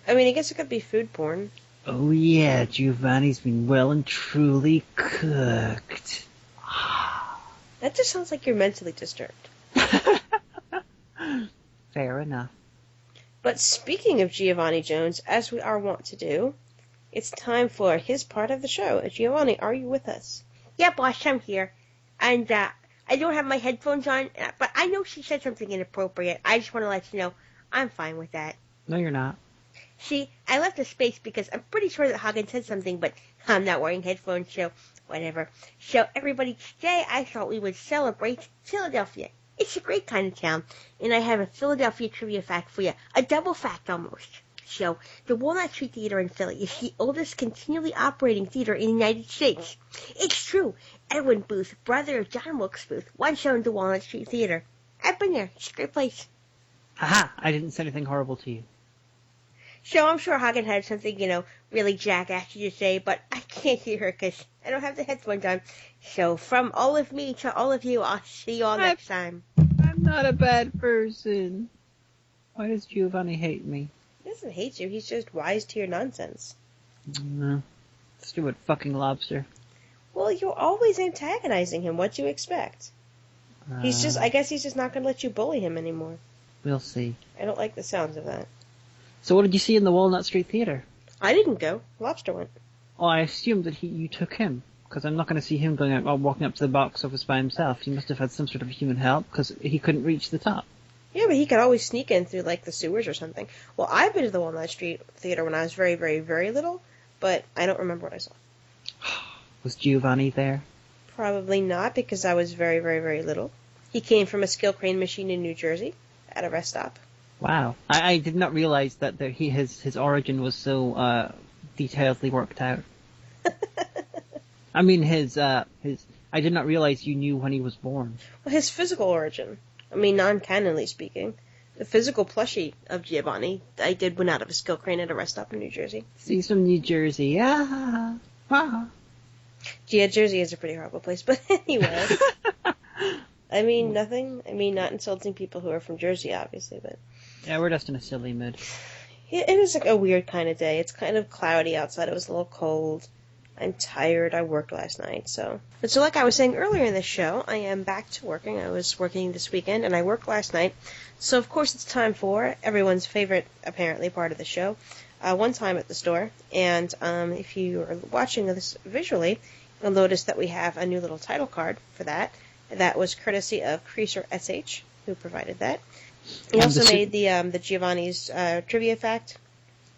Speaker 2: I mean, I guess it could be food porn.
Speaker 1: Oh yeah, Giovanni's been well and truly cooked.
Speaker 2: That just sounds like you're mentally disturbed.
Speaker 1: Fair enough.
Speaker 2: But speaking of Giovanni Jones, as we are wont to do, it's time for his part of the show. Giovanni, are you with us?
Speaker 4: Yeah, boss, I'm here. And, I don't have my headphones on, but I know she said something inappropriate. I just want to let you know I'm fine with that.
Speaker 1: No, you're not.
Speaker 4: See, I left a space because I'm pretty sure that Hagen said something, but I'm not wearing headphones, so whatever. So, everybody, today I thought we would celebrate Philadelphia. It's a great kind of town, and I have a Philadelphia trivia fact for you. A double fact, almost. So, the Walnut Street Theater in Philly is the oldest continually operating theater in the United States. It's true. Edwin Booth, brother of John Wilkes Booth, once owned the Walnut Street Theater. I've been there. It's a great place.
Speaker 1: Haha, I didn't say anything horrible to you.
Speaker 4: So I'm sure Hagen had something, really jackassy to say, but I can't hear her because I don't have the headphones on. So from all of me to all of you, I'll see you all next time.
Speaker 1: I'm not a bad person. Why does Giovanni hate me?
Speaker 2: He doesn't hate you. He's just wise to your nonsense.
Speaker 1: No. Stupid fucking lobster.
Speaker 2: Well, you're always antagonizing him. What do you expect? I guess he's just not going to let you bully him anymore.
Speaker 1: We'll see.
Speaker 2: I don't like the sounds of that.
Speaker 1: So what did you see in the Walnut Street Theater?
Speaker 2: I didn't go. Lobster went.
Speaker 1: Oh, I assumed that you took him. Because I'm not going to see him going out or walking up to the box office by himself. He must have had some sort of human help because he couldn't reach the top.
Speaker 2: Yeah, but he could always sneak in through, the sewers or something. Well, I've been to the Walnut Street Theater when I was very, very, very little, but I don't remember what I saw.
Speaker 1: Was Giovanni there?
Speaker 2: Probably not, because I was very, very, very little. He came from a skill crane machine in New Jersey at a rest stop.
Speaker 1: Wow. I did not realize that his origin was so detailedly worked out. I mean, I did not realize you knew when he was born.
Speaker 2: Well, his physical origin. I mean, non-canonly speaking. The physical plushie of Giovanni, I did win out of a skill crane at a rest stop in New Jersey.
Speaker 1: So he's from New Jersey. Ah.
Speaker 2: Yeah, Jersey is a pretty horrible place, but anyway. I mean, nothing. I mean, not insulting people who are from Jersey, obviously, but...
Speaker 1: Yeah, we're just in a silly mood.
Speaker 2: It is like a weird kind of day. It's kind of cloudy outside. It was a little cold. I'm tired. I worked last night, so. But so like I was saying earlier in the show, I am back to working. I was working this weekend, and I worked last night. So, of course, it's time for everyone's favorite, apparently, part of the show, One Time at the Store. And if you are watching this visually, you'll notice that we have a new little title card for that. That was courtesy of Creaser SH, who provided that. He also made the Giovanni's trivia fact.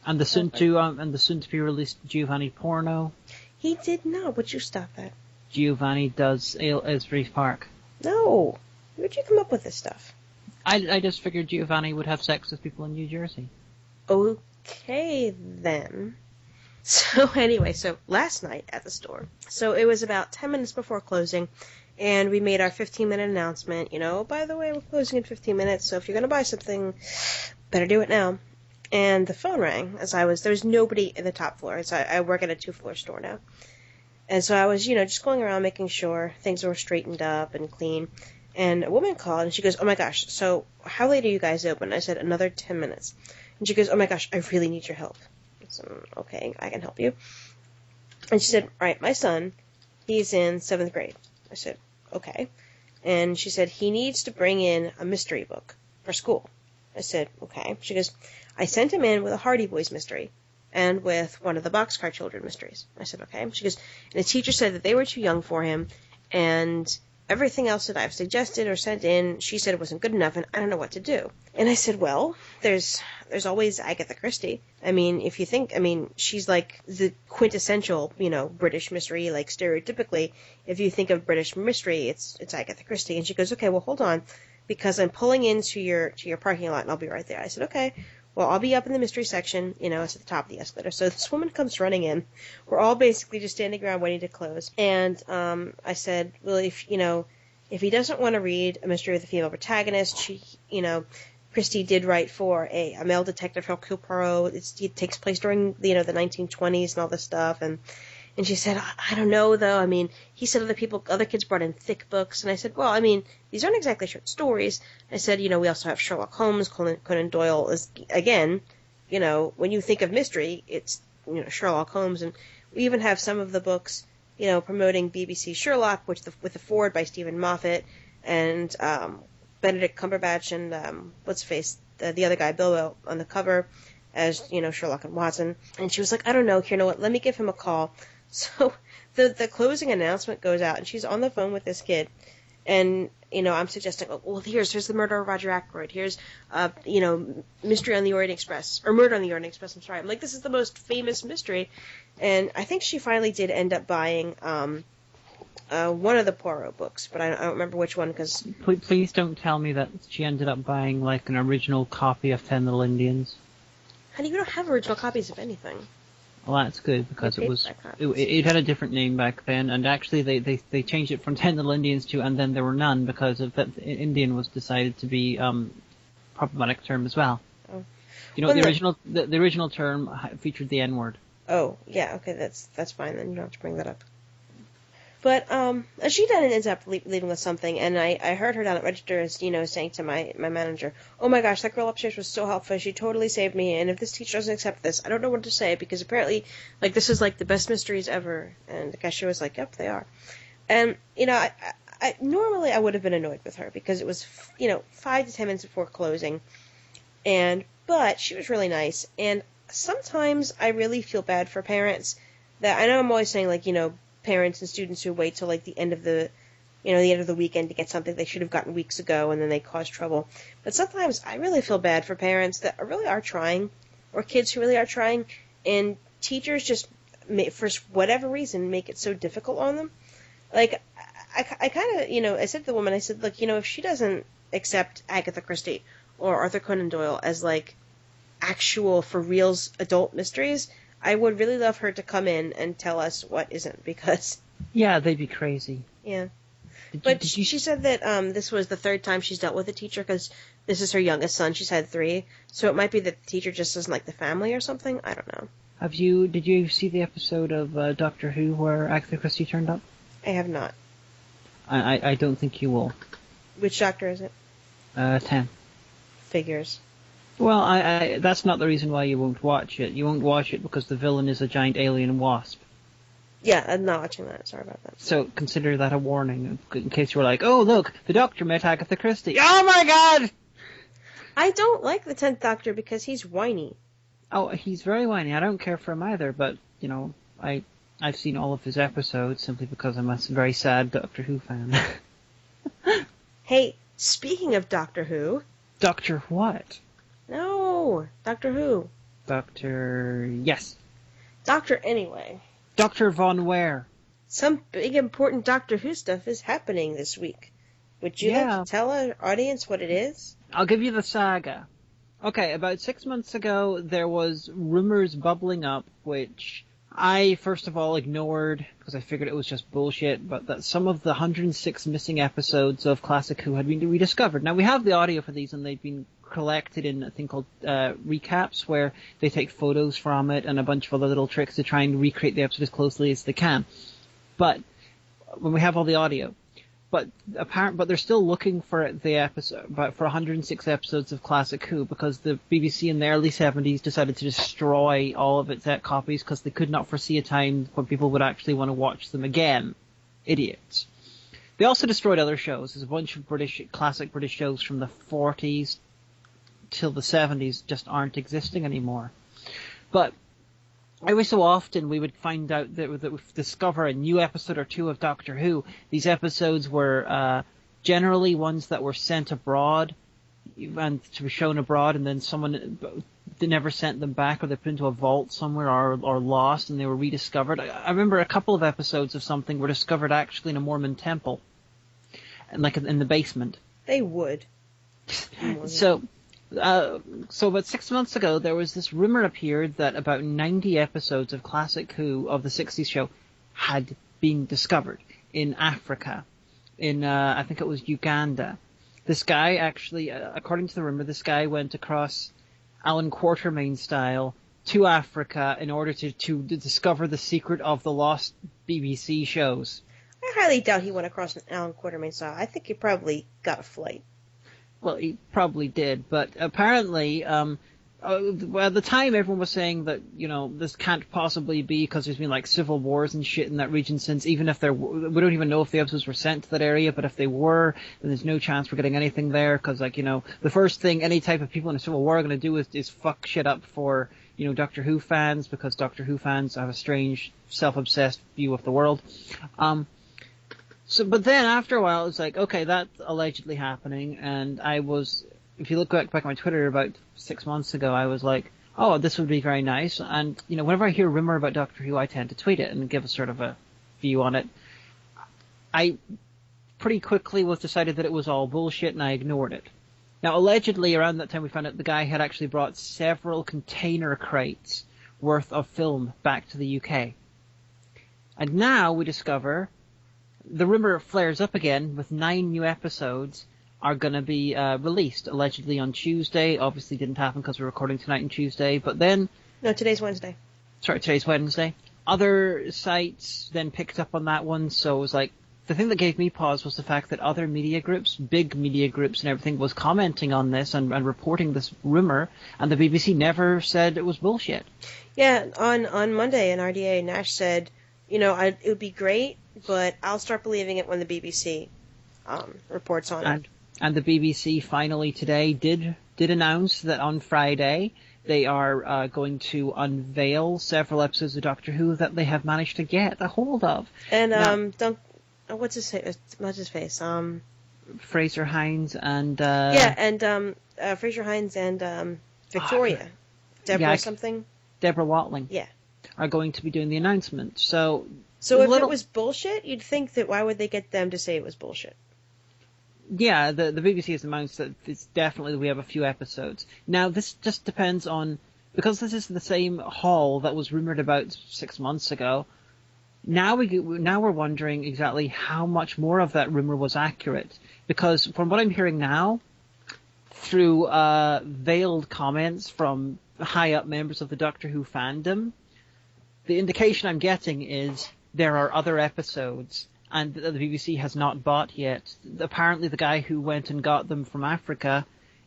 Speaker 1: And the soon to be released Giovanni porno.
Speaker 2: He did not. Would you stop that?
Speaker 1: Giovanni does Aylesbury Park.
Speaker 2: No. Where'd you come up with this stuff?
Speaker 1: I just figured Giovanni would have sex with people in New Jersey.
Speaker 2: Okay, then. So anyway, so last night at the store. So it was about 10 minutes before closing. And we made our 15-minute announcement, by the way, we're closing in 15 minutes, so if you're going to buy something, better do it now. And the phone rang there was nobody in the top floor. I work at a 2-floor store now. And so I was, just going around making sure things were straightened up and clean. And a woman called, and she goes, oh my gosh, so how late are you guys open? I said, another 10 minutes. And she goes, oh my gosh, I really need your help. I said, okay, I can help you. And she said, all right, my son, he's in 7th grade. I said, okay. And she said, he needs to bring in a mystery book for school. I said, okay. She goes, I sent him in with a Hardy Boys mystery and with one of the Boxcar Children mysteries. I said, okay. She goes, and the teacher said that they were too young for him, and everything else that I've suggested or sent in, she said it wasn't good enough, and I don't know what to do. And I said, well, there's always Agatha Christie. I mean, if you think, she's like the quintessential, British mystery, like stereotypically, if you think of British mystery, it's Agatha Christie. And she goes, okay, well, hold on, because I'm pulling into your parking lot, and I'll be right there. I said, okay. Well, I'll be up in the mystery section, it's at the top of the escalator. So this woman comes running in. We're all basically just standing around waiting to close. And I said, well, if he doesn't want to read A Mystery with a Female Protagonist, Christie did write for a male detective, Hercule Poirot. It takes place during, the 1920s and all this stuff. And she said, I don't know, though. He said other kids brought in thick books. And I said, well, these aren't exactly short stories. I said, we also have Sherlock Holmes, Conan Doyle is, again, when you think of mystery, it's, Sherlock Holmes. And we even have some of the books, promoting BBC Sherlock, with the foreword by Stephen Moffat and Benedict Cumberbatch and, the other guy, Bilbo, on the cover as, Sherlock and Watson. And she was like, I don't know, let me give him a call. So the closing announcement goes out, and she's on the phone with this kid, and I'm suggesting, well, here's the murder of Roger Ackroyd. Here's Mystery on the Orient Express, or Murder on the Orient Express. I'm sorry. I'm like, this is the most famous mystery, and I think she finally did end up buying one of the Poirot books, but I don't remember which one because.
Speaker 1: Please don't tell me that she ended up buying like an original copy of 10 Little Indians.
Speaker 2: Honey, we don't have original copies of anything.
Speaker 1: Well, that's good, because it had a different name back then, and actually they changed it from 10 Little Indians to And Then There Were None, because of that Indian was decided to be problematic term as well. Oh. The original term featured the N-word.
Speaker 2: Oh, yeah, okay, that's fine, then you don't have to bring that up. But she then ends up leaving with something, and I heard her down at register, saying to my manager, oh my gosh, that girl upstairs was so helpful, she totally saved me, and if this teacher doesn't accept this, I don't know what to say, because apparently, this is the best mysteries ever. And the cashier was like, yep, they are. And, I normally I would have been annoyed with her, because it was, 5 to 10 minutes before closing, but she was really nice, and sometimes I really feel bad for parents that, I know I'm always saying, parents and students who wait till the end of the weekend to get something they should have gotten weeks ago, and then they cause trouble. But sometimes I really feel bad for parents that really are trying, or kids who really are trying, and teachers just, for whatever reason, make it so difficult on them. I kind of, I said to the woman, I said, look, if she doesn't accept Agatha Christie or Arthur Conan Doyle as actual for reals adult mysteries, I would really love her to come in and tell us what isn't, because.
Speaker 1: Yeah, they'd be crazy.
Speaker 2: Yeah. She said that this was the 3rd time she's dealt with a teacher, because this is her youngest son. She's had 3. So it might be that the teacher just doesn't like the family or something. I don't know.
Speaker 1: Did you see the episode of Doctor Who where Agatha Christie turned up?
Speaker 2: I have not.
Speaker 1: I don't think you will.
Speaker 2: Which doctor is it?
Speaker 1: 10.
Speaker 2: Figures.
Speaker 1: Well, that's not the reason why you won't watch it. You won't watch it because the villain is a giant alien wasp.
Speaker 2: Yeah, I'm not watching that. Sorry about that.
Speaker 1: So consider that a warning, in case you were like, oh, look, the Doctor met Agatha Christie. Oh, my God!
Speaker 2: I don't like the 10th Doctor because he's whiny.
Speaker 1: Oh, he's very whiny. I don't care for him either, but, you know, I've seen all of his episodes simply because I'm a very sad Doctor Who fan.
Speaker 2: Hey, speaking of Doctor Who...
Speaker 1: Doctor what?
Speaker 2: No, Doctor Who.
Speaker 1: Yes.
Speaker 2: Doctor anyway.
Speaker 1: Dr. Von Ware.
Speaker 2: Some big important Doctor Who stuff is happening this week. Would you like to tell our audience what it is?
Speaker 1: I'll give you the saga. Okay, about 6 months ago, there was rumors bubbling up, which I, first of all, ignored, because I figured it was just bullshit, but that some of the 106 missing episodes of Classic Who had been rediscovered. Now, we have the audio for these, and they've been collected in a thing called recaps, where they take photos from it and a bunch of other little tricks to try and recreate the episode as closely as they can. But when we have all the audio, but they're still looking for the episode, but for 106 episodes of Classic Who, because the BBC in the early 70s decided to destroy all of its copies because they could not foresee a time when people would actually want to watch them again. Idiots. They also destroyed other shows. There's a bunch of classic British shows from the 40s till the 70s just aren't existing anymore. But every so often we would find out that we discover a new episode or two of Doctor Who. These episodes were generally ones that were sent abroad and to be shown abroad, and then they never sent them back, or they put into a vault somewhere or lost, and they were rediscovered. I remember a couple of episodes of something were discovered actually in a Mormon temple, and like in the basement.
Speaker 2: They would.
Speaker 1: So about 6 months ago, there was this rumor appeared that about 90 episodes of Classic Who of the 60s show had been discovered in Africa, in I think it was Uganda. This guy actually, according to the rumor, this guy went across Alan Quatermain style to Africa in order to discover the secret of the lost BBC shows.
Speaker 2: I highly doubt he went across an Alan Quatermain style. I think he probably got a flight.
Speaker 1: Well, he probably did, but apparently, at the time everyone was saying that, you know, this can't possibly be because there's been like civil wars and shit in that region since, even if we don't even know if the episodes were sent to that area, but if they were, then there's no chance we're getting anything there, because, like, you know, the first thing any type of people in a civil war are going to do is fuck shit up for, you know, Doctor Who fans, because Doctor Who fans have a strange, self-obsessed view of the world. But then after a while, it's like, okay, that's allegedly happening, and if you look back at my Twitter about 6 months ago, I was like, oh, this would be very nice, and, you know, whenever I hear a rumor about Doctor Who, I tend to tweet it and give a sort of a view on it. I pretty quickly was decided that it was all bullshit, and I ignored it. Now, allegedly, around that time, we found out the guy had actually brought several container crates worth of film back to the UK. And now we discover the rumor flares up again with 9 new episodes are going to be released, allegedly on Tuesday. Obviously didn't happen because we're recording tonight on Tuesday, but then...
Speaker 2: No, today's Wednesday.
Speaker 1: Sorry, today's Wednesday. Other sites then picked up on that one, so it was like... The thing that gave me pause was the fact that other media groups, big media groups and everything, was commenting on this and reporting this rumor, and the BBC never said it was bullshit.
Speaker 2: Yeah, on Monday, an RDA, Nash said, you know, it would be great, but I'll start believing it when the BBC reports on it.
Speaker 1: And the BBC finally today did announce that on Friday they are going to unveil several episodes of Doctor Who that they have managed to get a hold of.
Speaker 2: And what's his face? Not his face.
Speaker 1: Fraser Hines and
Speaker 2: Fraser Hines and Victoria, Deborah something.
Speaker 1: Deborah Watling.
Speaker 2: Yeah,
Speaker 1: are going to be doing the announcement. So
Speaker 2: if it was bullshit, you'd think that why would they get them to say it was bullshit?
Speaker 1: Yeah, the BBC has announced that it's definitely we have a few episodes. Now, this just depends on, because this is the same haul that was rumored about 6 months ago. Now we're wondering exactly how much more of that rumor was accurate, because from what I'm hearing now, through veiled comments from high up members of the Doctor Who fandom, the indication I'm getting is there are other episodes and the BBC has not bought yet. Apparently the guy who went and got them from Africa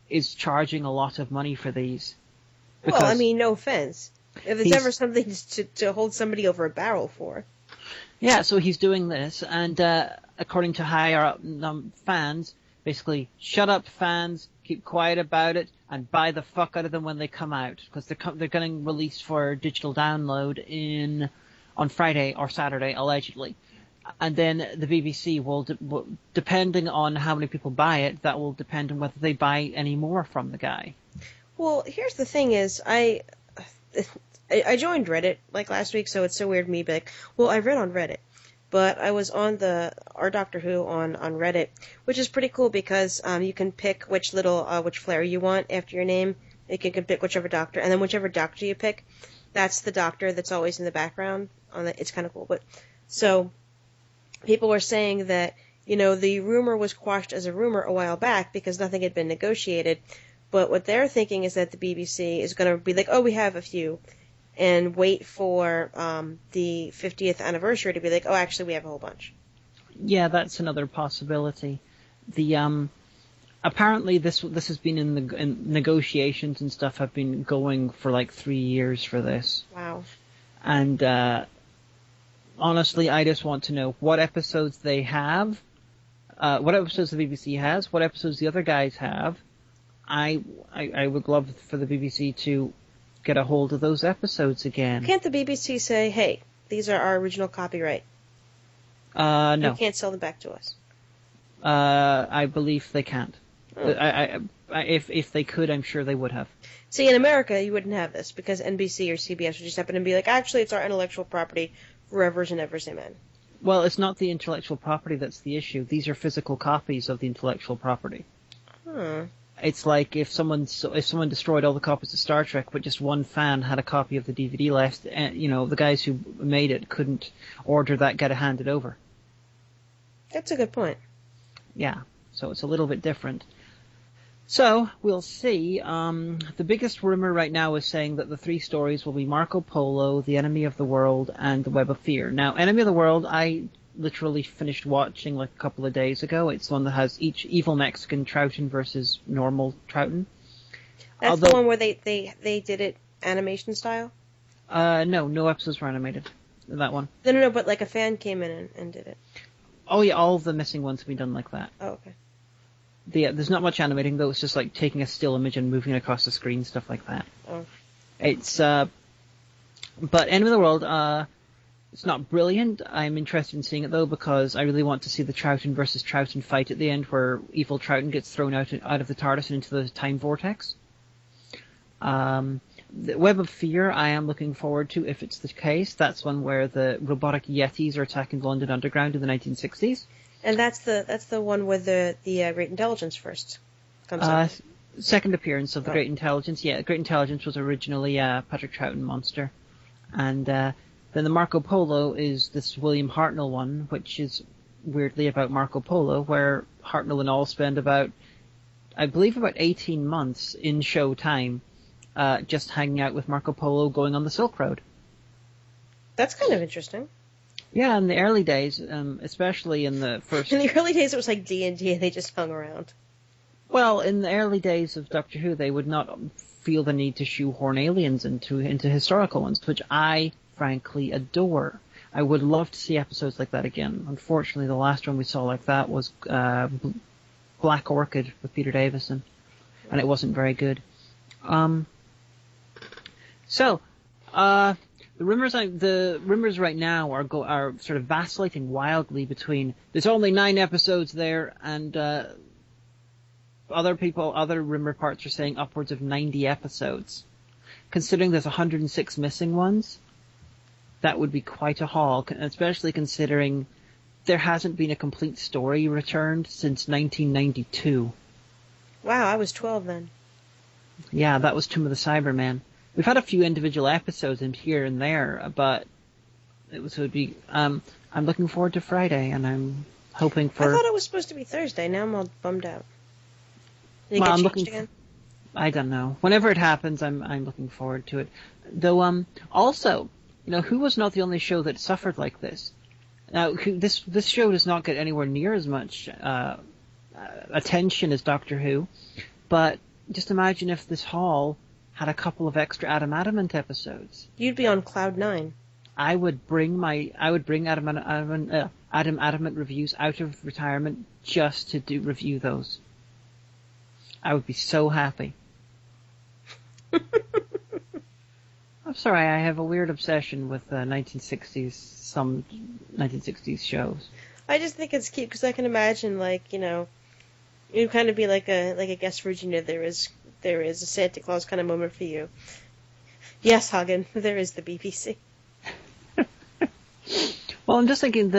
Speaker 1: is charging a lot of money for these.
Speaker 2: Well, I mean, no offense. If there's ever something to hold somebody over a barrel for.
Speaker 1: Yeah, so he's doing this, and according to higher up fans, basically, shut up fans, keep quiet about it, and buy the fuck out of them when they come out, because they're getting released for digital download on Friday or Saturday, allegedly. And then the BBC will, depending on how many people buy it, that will depend on whether they buy any more from the guy.
Speaker 2: Well, here's the thing is, I joined Reddit like last week, so it's so weird to me to be like, well, I read on Reddit. But I was on our Doctor Who on Reddit, which is pretty cool because you can pick which flare you want after your name. You can pick whichever doctor, and then whichever doctor you pick, that's the doctor that's always in the background. It's kind of cool. But so people were saying that, the rumor was quashed as a rumor a while back because nothing had been negotiated. But what they're thinking is that the BBC is going to be like, oh, we have a few, and wait for the 50th anniversary to be like, oh, actually, we have a whole bunch.
Speaker 1: Yeah, that's another possibility. The apparently this has been in negotiations and stuff have been going for like 3 years for this.
Speaker 2: Wow.
Speaker 1: And honestly, I just want to know what episodes they have, what episodes the BBC has, what episodes the other guys have. I would love for the BBC to get a hold of those episodes again.
Speaker 2: Can't the BBC say, hey, these are our original copyright?
Speaker 1: No.
Speaker 2: You can't sell them back to us.
Speaker 1: I believe they can't.
Speaker 2: Oh.
Speaker 1: If they could, I'm sure they would have.
Speaker 2: See, in America, you wouldn't have this because NBC or CBS would just happen and be like, actually, it's our intellectual property, forevers and evers, amen.
Speaker 1: Well, it's not the intellectual property that's the issue. These are physical copies of the intellectual property.
Speaker 2: Huh.
Speaker 1: It's like if someone destroyed all the copies of Star Trek, but just one fan had a copy of the DVD left, and the guys who made it couldn't order that, get it handed over.
Speaker 2: That's a good point.
Speaker 1: Yeah, so it's a little bit different. So we'll see. The biggest rumor right now is saying that the 3 stories will be Marco Polo, The Enemy of the World, and The Web of Fear. Now, Enemy of the World, I literally finished watching like a couple of days ago. It's the one that has each evil Mexican Troughton versus normal Troughton.
Speaker 2: That's the one where they did it animation style?
Speaker 1: No episodes were animated in that one.
Speaker 2: No, but like a fan came in and did it.
Speaker 1: Oh yeah, all of the missing ones have been done like that.
Speaker 2: Oh, okay.
Speaker 1: There's not much animating though, it's just like taking a still image and moving it across the screen, stuff like that.
Speaker 2: Oh.
Speaker 1: It's, but Enemy of the World, it's not brilliant. I'm interested in seeing it though because I really want to see the Troughton versus Troughton fight at the end where evil Troughton gets thrown out of the TARDIS and into the time vortex. The Web of Fear I am looking forward to if it's the case. That's one where the robotic Yetis are attacking the London Underground in the 1960s.
Speaker 2: And that's the one where the Great Intelligence first comes out.
Speaker 1: Second appearance of the Great Intelligence. Yeah, the Great Intelligence was originally Patrick Troughton monster. And then the Marco Polo is this William Hartnell one, which is weirdly about Marco Polo, where Hartnell and all spend about 18 months in show time just hanging out with Marco Polo going on the Silk Road.
Speaker 2: That's kind of interesting.
Speaker 1: Yeah, in the early days, especially in the first...
Speaker 2: In the early days it was like D&D and they just hung around.
Speaker 1: Well, in the early days of Doctor Who, they would not feel the need to shoehorn aliens into historical ones, which I frankly adore. I would love to see episodes like that again. Unfortunately, the last one we saw like that was Black Orchid with Peter Davison, and it wasn't very good. The rumors right now are sort of vacillating wildly between there's only 9 episodes there, and other rumor parts are saying upwards of 90 episodes. Considering there's 106 missing ones, that would be quite a haul, especially considering there hasn't been a complete story returned since 1992.
Speaker 2: Wow, I was 12 then.
Speaker 1: Yeah, that was Tomb of the Cybermen. We've had a few individual episodes in here and there, but would be. I'm looking forward to Friday, and I'm hoping for.
Speaker 2: I thought it was supposed to be Thursday. Now I'm all bummed out. Did it
Speaker 1: Well,
Speaker 2: get
Speaker 1: I'm
Speaker 2: changed
Speaker 1: looking.
Speaker 2: again?
Speaker 1: I don't know. Whenever it happens, I'm looking forward to it. Though, also, Who was not the only show that suffered like this. Now, this show does not get anywhere near as much attention as Doctor Who, but just imagine if this hall had a couple of extra Adam Adamant episodes.
Speaker 2: You'd be on cloud 9.
Speaker 1: I would bring Adam Adamant reviews out of retirement just to review those. I would be so happy. I'm sorry, I have a weird obsession with 1960s shows.
Speaker 2: I just think it's cute because I can imagine, like, you know, you'd kind of be like a guest Virginia. There is a Santa Claus kind of moment for you. Yes, Hagen, there is the BBC.
Speaker 1: Well, I'm just thinking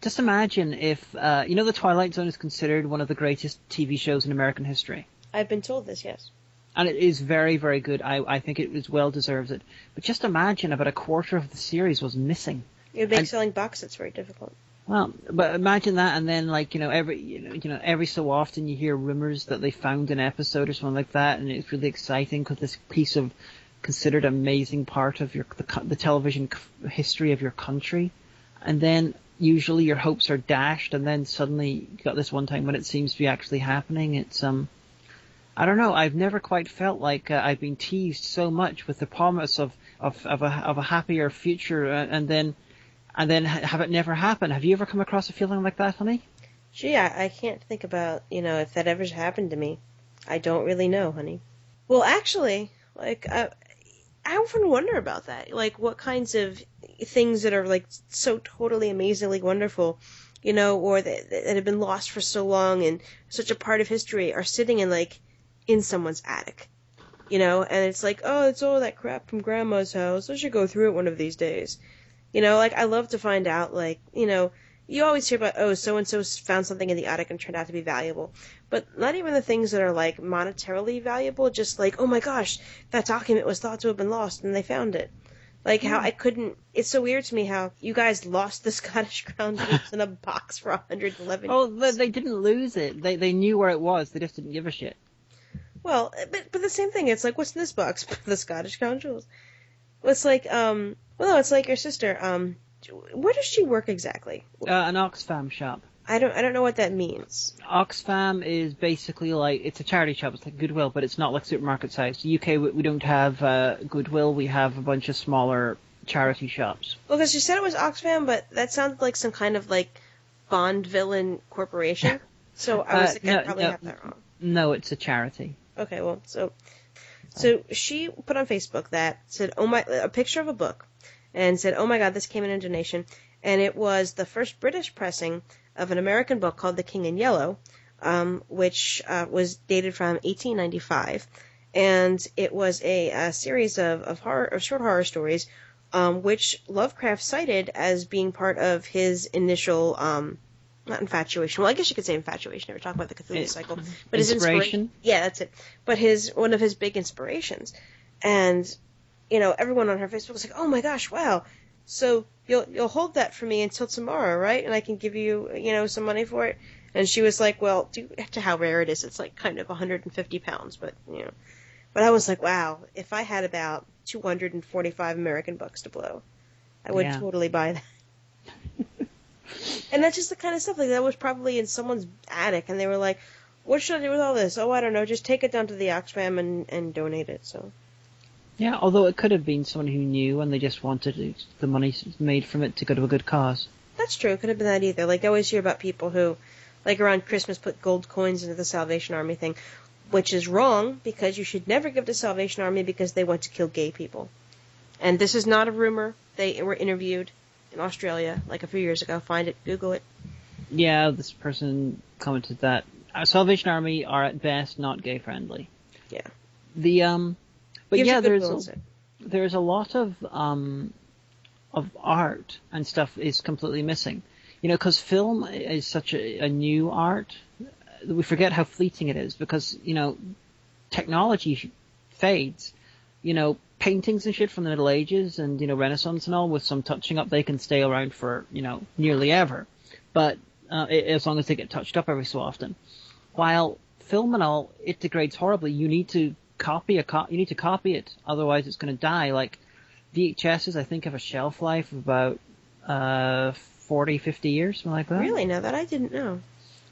Speaker 1: just imagine if The Twilight Zone is considered one of the greatest TV shows in American history.
Speaker 2: I've been told this, yes.
Speaker 1: And it is very, very good. I think it was well deserves it. But just imagine about a quarter of the series was missing.
Speaker 2: It would make selling box sets very difficult.
Speaker 1: Well, but imagine that, and then every so often you hear rumors that they found an episode or something like that, and it's really exciting because this piece of considered amazing part of the television history of your country, and then usually your hopes are dashed, and then suddenly you got this one time when it seems to be actually happening. It's I don't know. I've never quite felt like I've been teased so much with the promise of a happier future, and then have it never happen. Have you ever come across a feeling like that, honey?
Speaker 2: Gee, I can't think about, if that ever happened to me. I don't really know, honey. Well, actually, like, I often wonder about that. Like, what kinds of things that are, like, so totally amazingly wonderful, or that have been lost for so long and such a part of history are sitting in someone's attic. And it's like, oh, it's all that crap from Grandma's house. I should go through it one of these days. I love to find out, you always hear about, oh, so-and-so found something in the attic and turned out to be valuable. But not even the things that are, monetarily valuable, just oh my gosh, that document was thought to have been lost and they found it. How it's so weird to me how you guys lost the Scottish Crown Jewels in a box for 111 years.
Speaker 1: Oh, they didn't lose it. They knew where it was. They just didn't give a shit.
Speaker 2: Well, but the same thing. It's what's in this box? The Scottish Crown Jewels. Well, it's no, it's like your sister. Where does she work exactly?
Speaker 1: An Oxfam shop.
Speaker 2: I don't know what that means.
Speaker 1: Oxfam is basically it's a charity shop. It's like Goodwill, but it's not like supermarket size. In the UK, we don't have Goodwill. We have a bunch of smaller charity shops.
Speaker 2: Well, because you said it was Oxfam, but that sounded like some kind of Bond villain corporation. So I was I probably have that wrong.
Speaker 1: No, it's a charity.
Speaker 2: Okay, well, so she put on Facebook that said, a picture of a book, and said, oh my God, this came in a donation, and it was the first British pressing of an American book called The King in Yellow, which was dated from 1895, and it was a series of short horror stories, which Lovecraft cited as being part of his initial not infatuation. Well, I guess you could say infatuation. Never talk about the Cthulhu cycle, but his inspiration. Yeah, that's it. But one of his big inspirations, and everyone on her Facebook was like, "Oh my gosh, wow! So you'll hold that for me until tomorrow, right? And I can give you some money for it." And she was like, "Well, due to how rare it is, it's kind of 150 pounds, but But I was like, wow! If I had about 245 American bucks to blow, I would totally buy that." And that's just the kind of stuff that was probably in someone's attic, and they were like, "What should I do with all this?" "Oh, I don't know. Just take it down to the Oxfam and donate it." So.
Speaker 1: Yeah, although it could have been someone who knew, and they just wanted the money made from it to go to a good cause.
Speaker 2: That's true. It could have been that either. I always hear about people who, around Christmas, put gold coins into the Salvation Army thing, which is wrong because you should never give to Salvation Army because they want to kill gay people. And this is not a rumor. They were interviewed in Australia a few years ago. Find it, Google it.
Speaker 1: Yeah, this person commented that Salvation Army are at best not gay friendly.
Speaker 2: Yeah.
Speaker 1: But yeah, there's a lot of art and stuff is completely missing. Because film is such a new art, we forget how fleeting it is because technology fades. Paintings and shit from the Middle Ages and, Renaissance and all, with some touching up, they can stay around for, nearly ever. But as long as they get touched up every so often. While film and all, it degrades horribly. You need to copy it, otherwise it's going to die. VHSs, I think, have a shelf life of about 40, 50 years, something like that.
Speaker 2: Really? Now that I didn't know.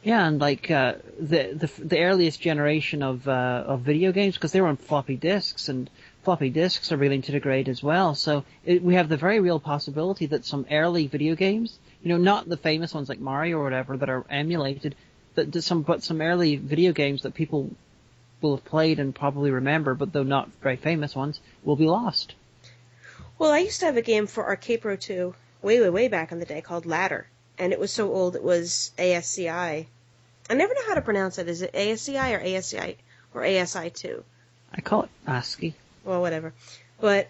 Speaker 1: Yeah, and like the earliest generation of video games, because they were on floppy disks, and floppy disks are beginning to degrade as well. So we have the very real possibility that some early video games, not the famous ones like Mario or whatever that are emulated, but some early video games that people will have played and probably remember, but though not very famous ones, will be lost.
Speaker 2: Well, I used to have a game for Arcade Pro 2 way, way, way back in the day called Ladder. And it was so old it was ASCI. I never know how to pronounce it. Is it ASCI or ASCI or ASI2?
Speaker 1: I call it ASCII.
Speaker 2: Well, whatever. But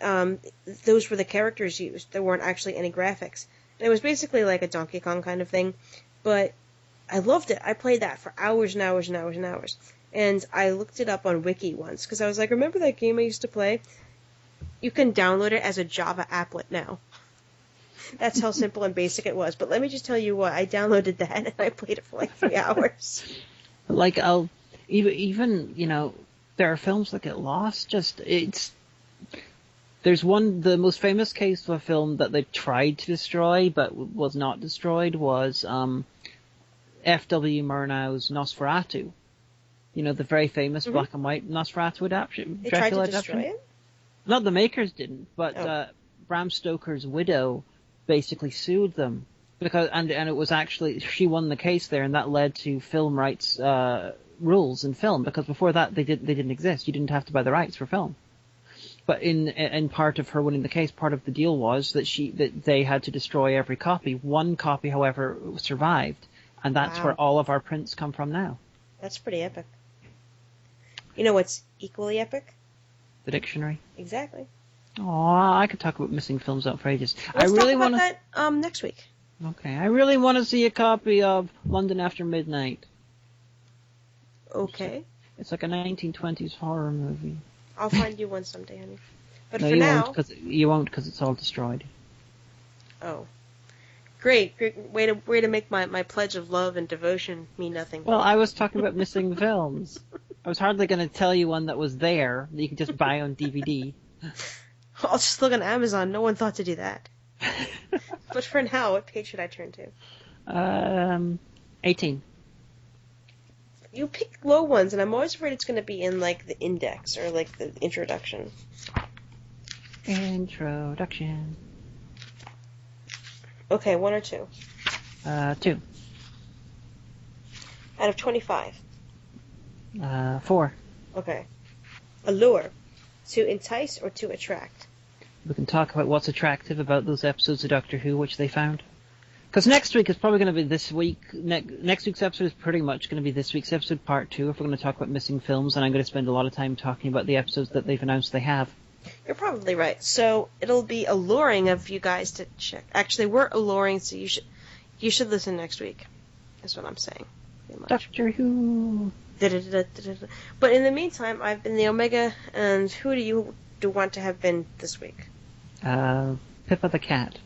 Speaker 2: those were the characters used. There weren't actually any graphics. And it was basically like a Donkey Kong kind of thing. But I loved it. I played that for hours and hours and hours and hours. And I looked it up on Wiki once because I was like, remember that game I used to play? You can download it as a Java applet now. That's how simple and basic it was. But let me just tell you what, I downloaded that and I played it for like 3 hours.
Speaker 1: Like, even there are films that get lost. There's the most famous case of a film that they tried to destroy but was not destroyed was F.W. Murnau's Nosferatu. The very famous black and white Nosferatu adaptation.
Speaker 2: They tried to destroy it?
Speaker 1: Not the makers didn't, but Bram Stoker's widow basically sued them because and it was actually she won the case there, and that led to film rights rules in film, because before that they didn't exist. You didn't have to buy the rights for film. But in part of her winning the case, part of the deal was that they had to destroy every copy. One copy, however, survived, and that's where all of our prints come from now.
Speaker 2: That's pretty epic. You know what's equally epic?
Speaker 1: The dictionary.
Speaker 2: Exactly.
Speaker 1: Oh, I could talk about missing films out for ages.
Speaker 2: Let's talk about that next week.
Speaker 1: Okay, I really want to see a copy of London After Midnight.
Speaker 2: Okay.
Speaker 1: It's like a 1920s horror movie.
Speaker 2: I'll find you one someday, honey. But
Speaker 1: no,
Speaker 2: for now...
Speaker 1: you won't, because it's all destroyed.
Speaker 2: Oh. Great way to make my pledge of love and devotion mean nothing.
Speaker 1: Well, I was talking about missing films. I was hardly going to tell you one that was there that you could just buy on DVD.
Speaker 2: I'll just look on Amazon. No one thought to do that. But for now, what page should I turn to?
Speaker 1: 18.
Speaker 2: You pick low ones, and I'm always afraid it's going to be in, like, the index or, like, the introduction.
Speaker 1: Introduction.
Speaker 2: Okay, 1 or 2?
Speaker 1: 2.
Speaker 2: Out of 25?
Speaker 1: 4.
Speaker 2: Okay. Allure. To entice or to attract?
Speaker 1: We can talk about what's attractive about those episodes of Doctor Who, which they found. Because next week is probably going to be this week. Next week's episode is pretty much going to be this week's episode, part 2, if we're going to talk about missing films, and I'm going to spend a lot of time talking about the episodes that they've announced they have.
Speaker 2: You're probably right. So it'll be alluring of you guys to check. Actually, we're alluring, so you should listen next week. That's what I'm saying.
Speaker 1: Doctor Who.
Speaker 2: But in the meantime, I've been the Omega, and who do you want to have been this week?
Speaker 1: Pippa the cat.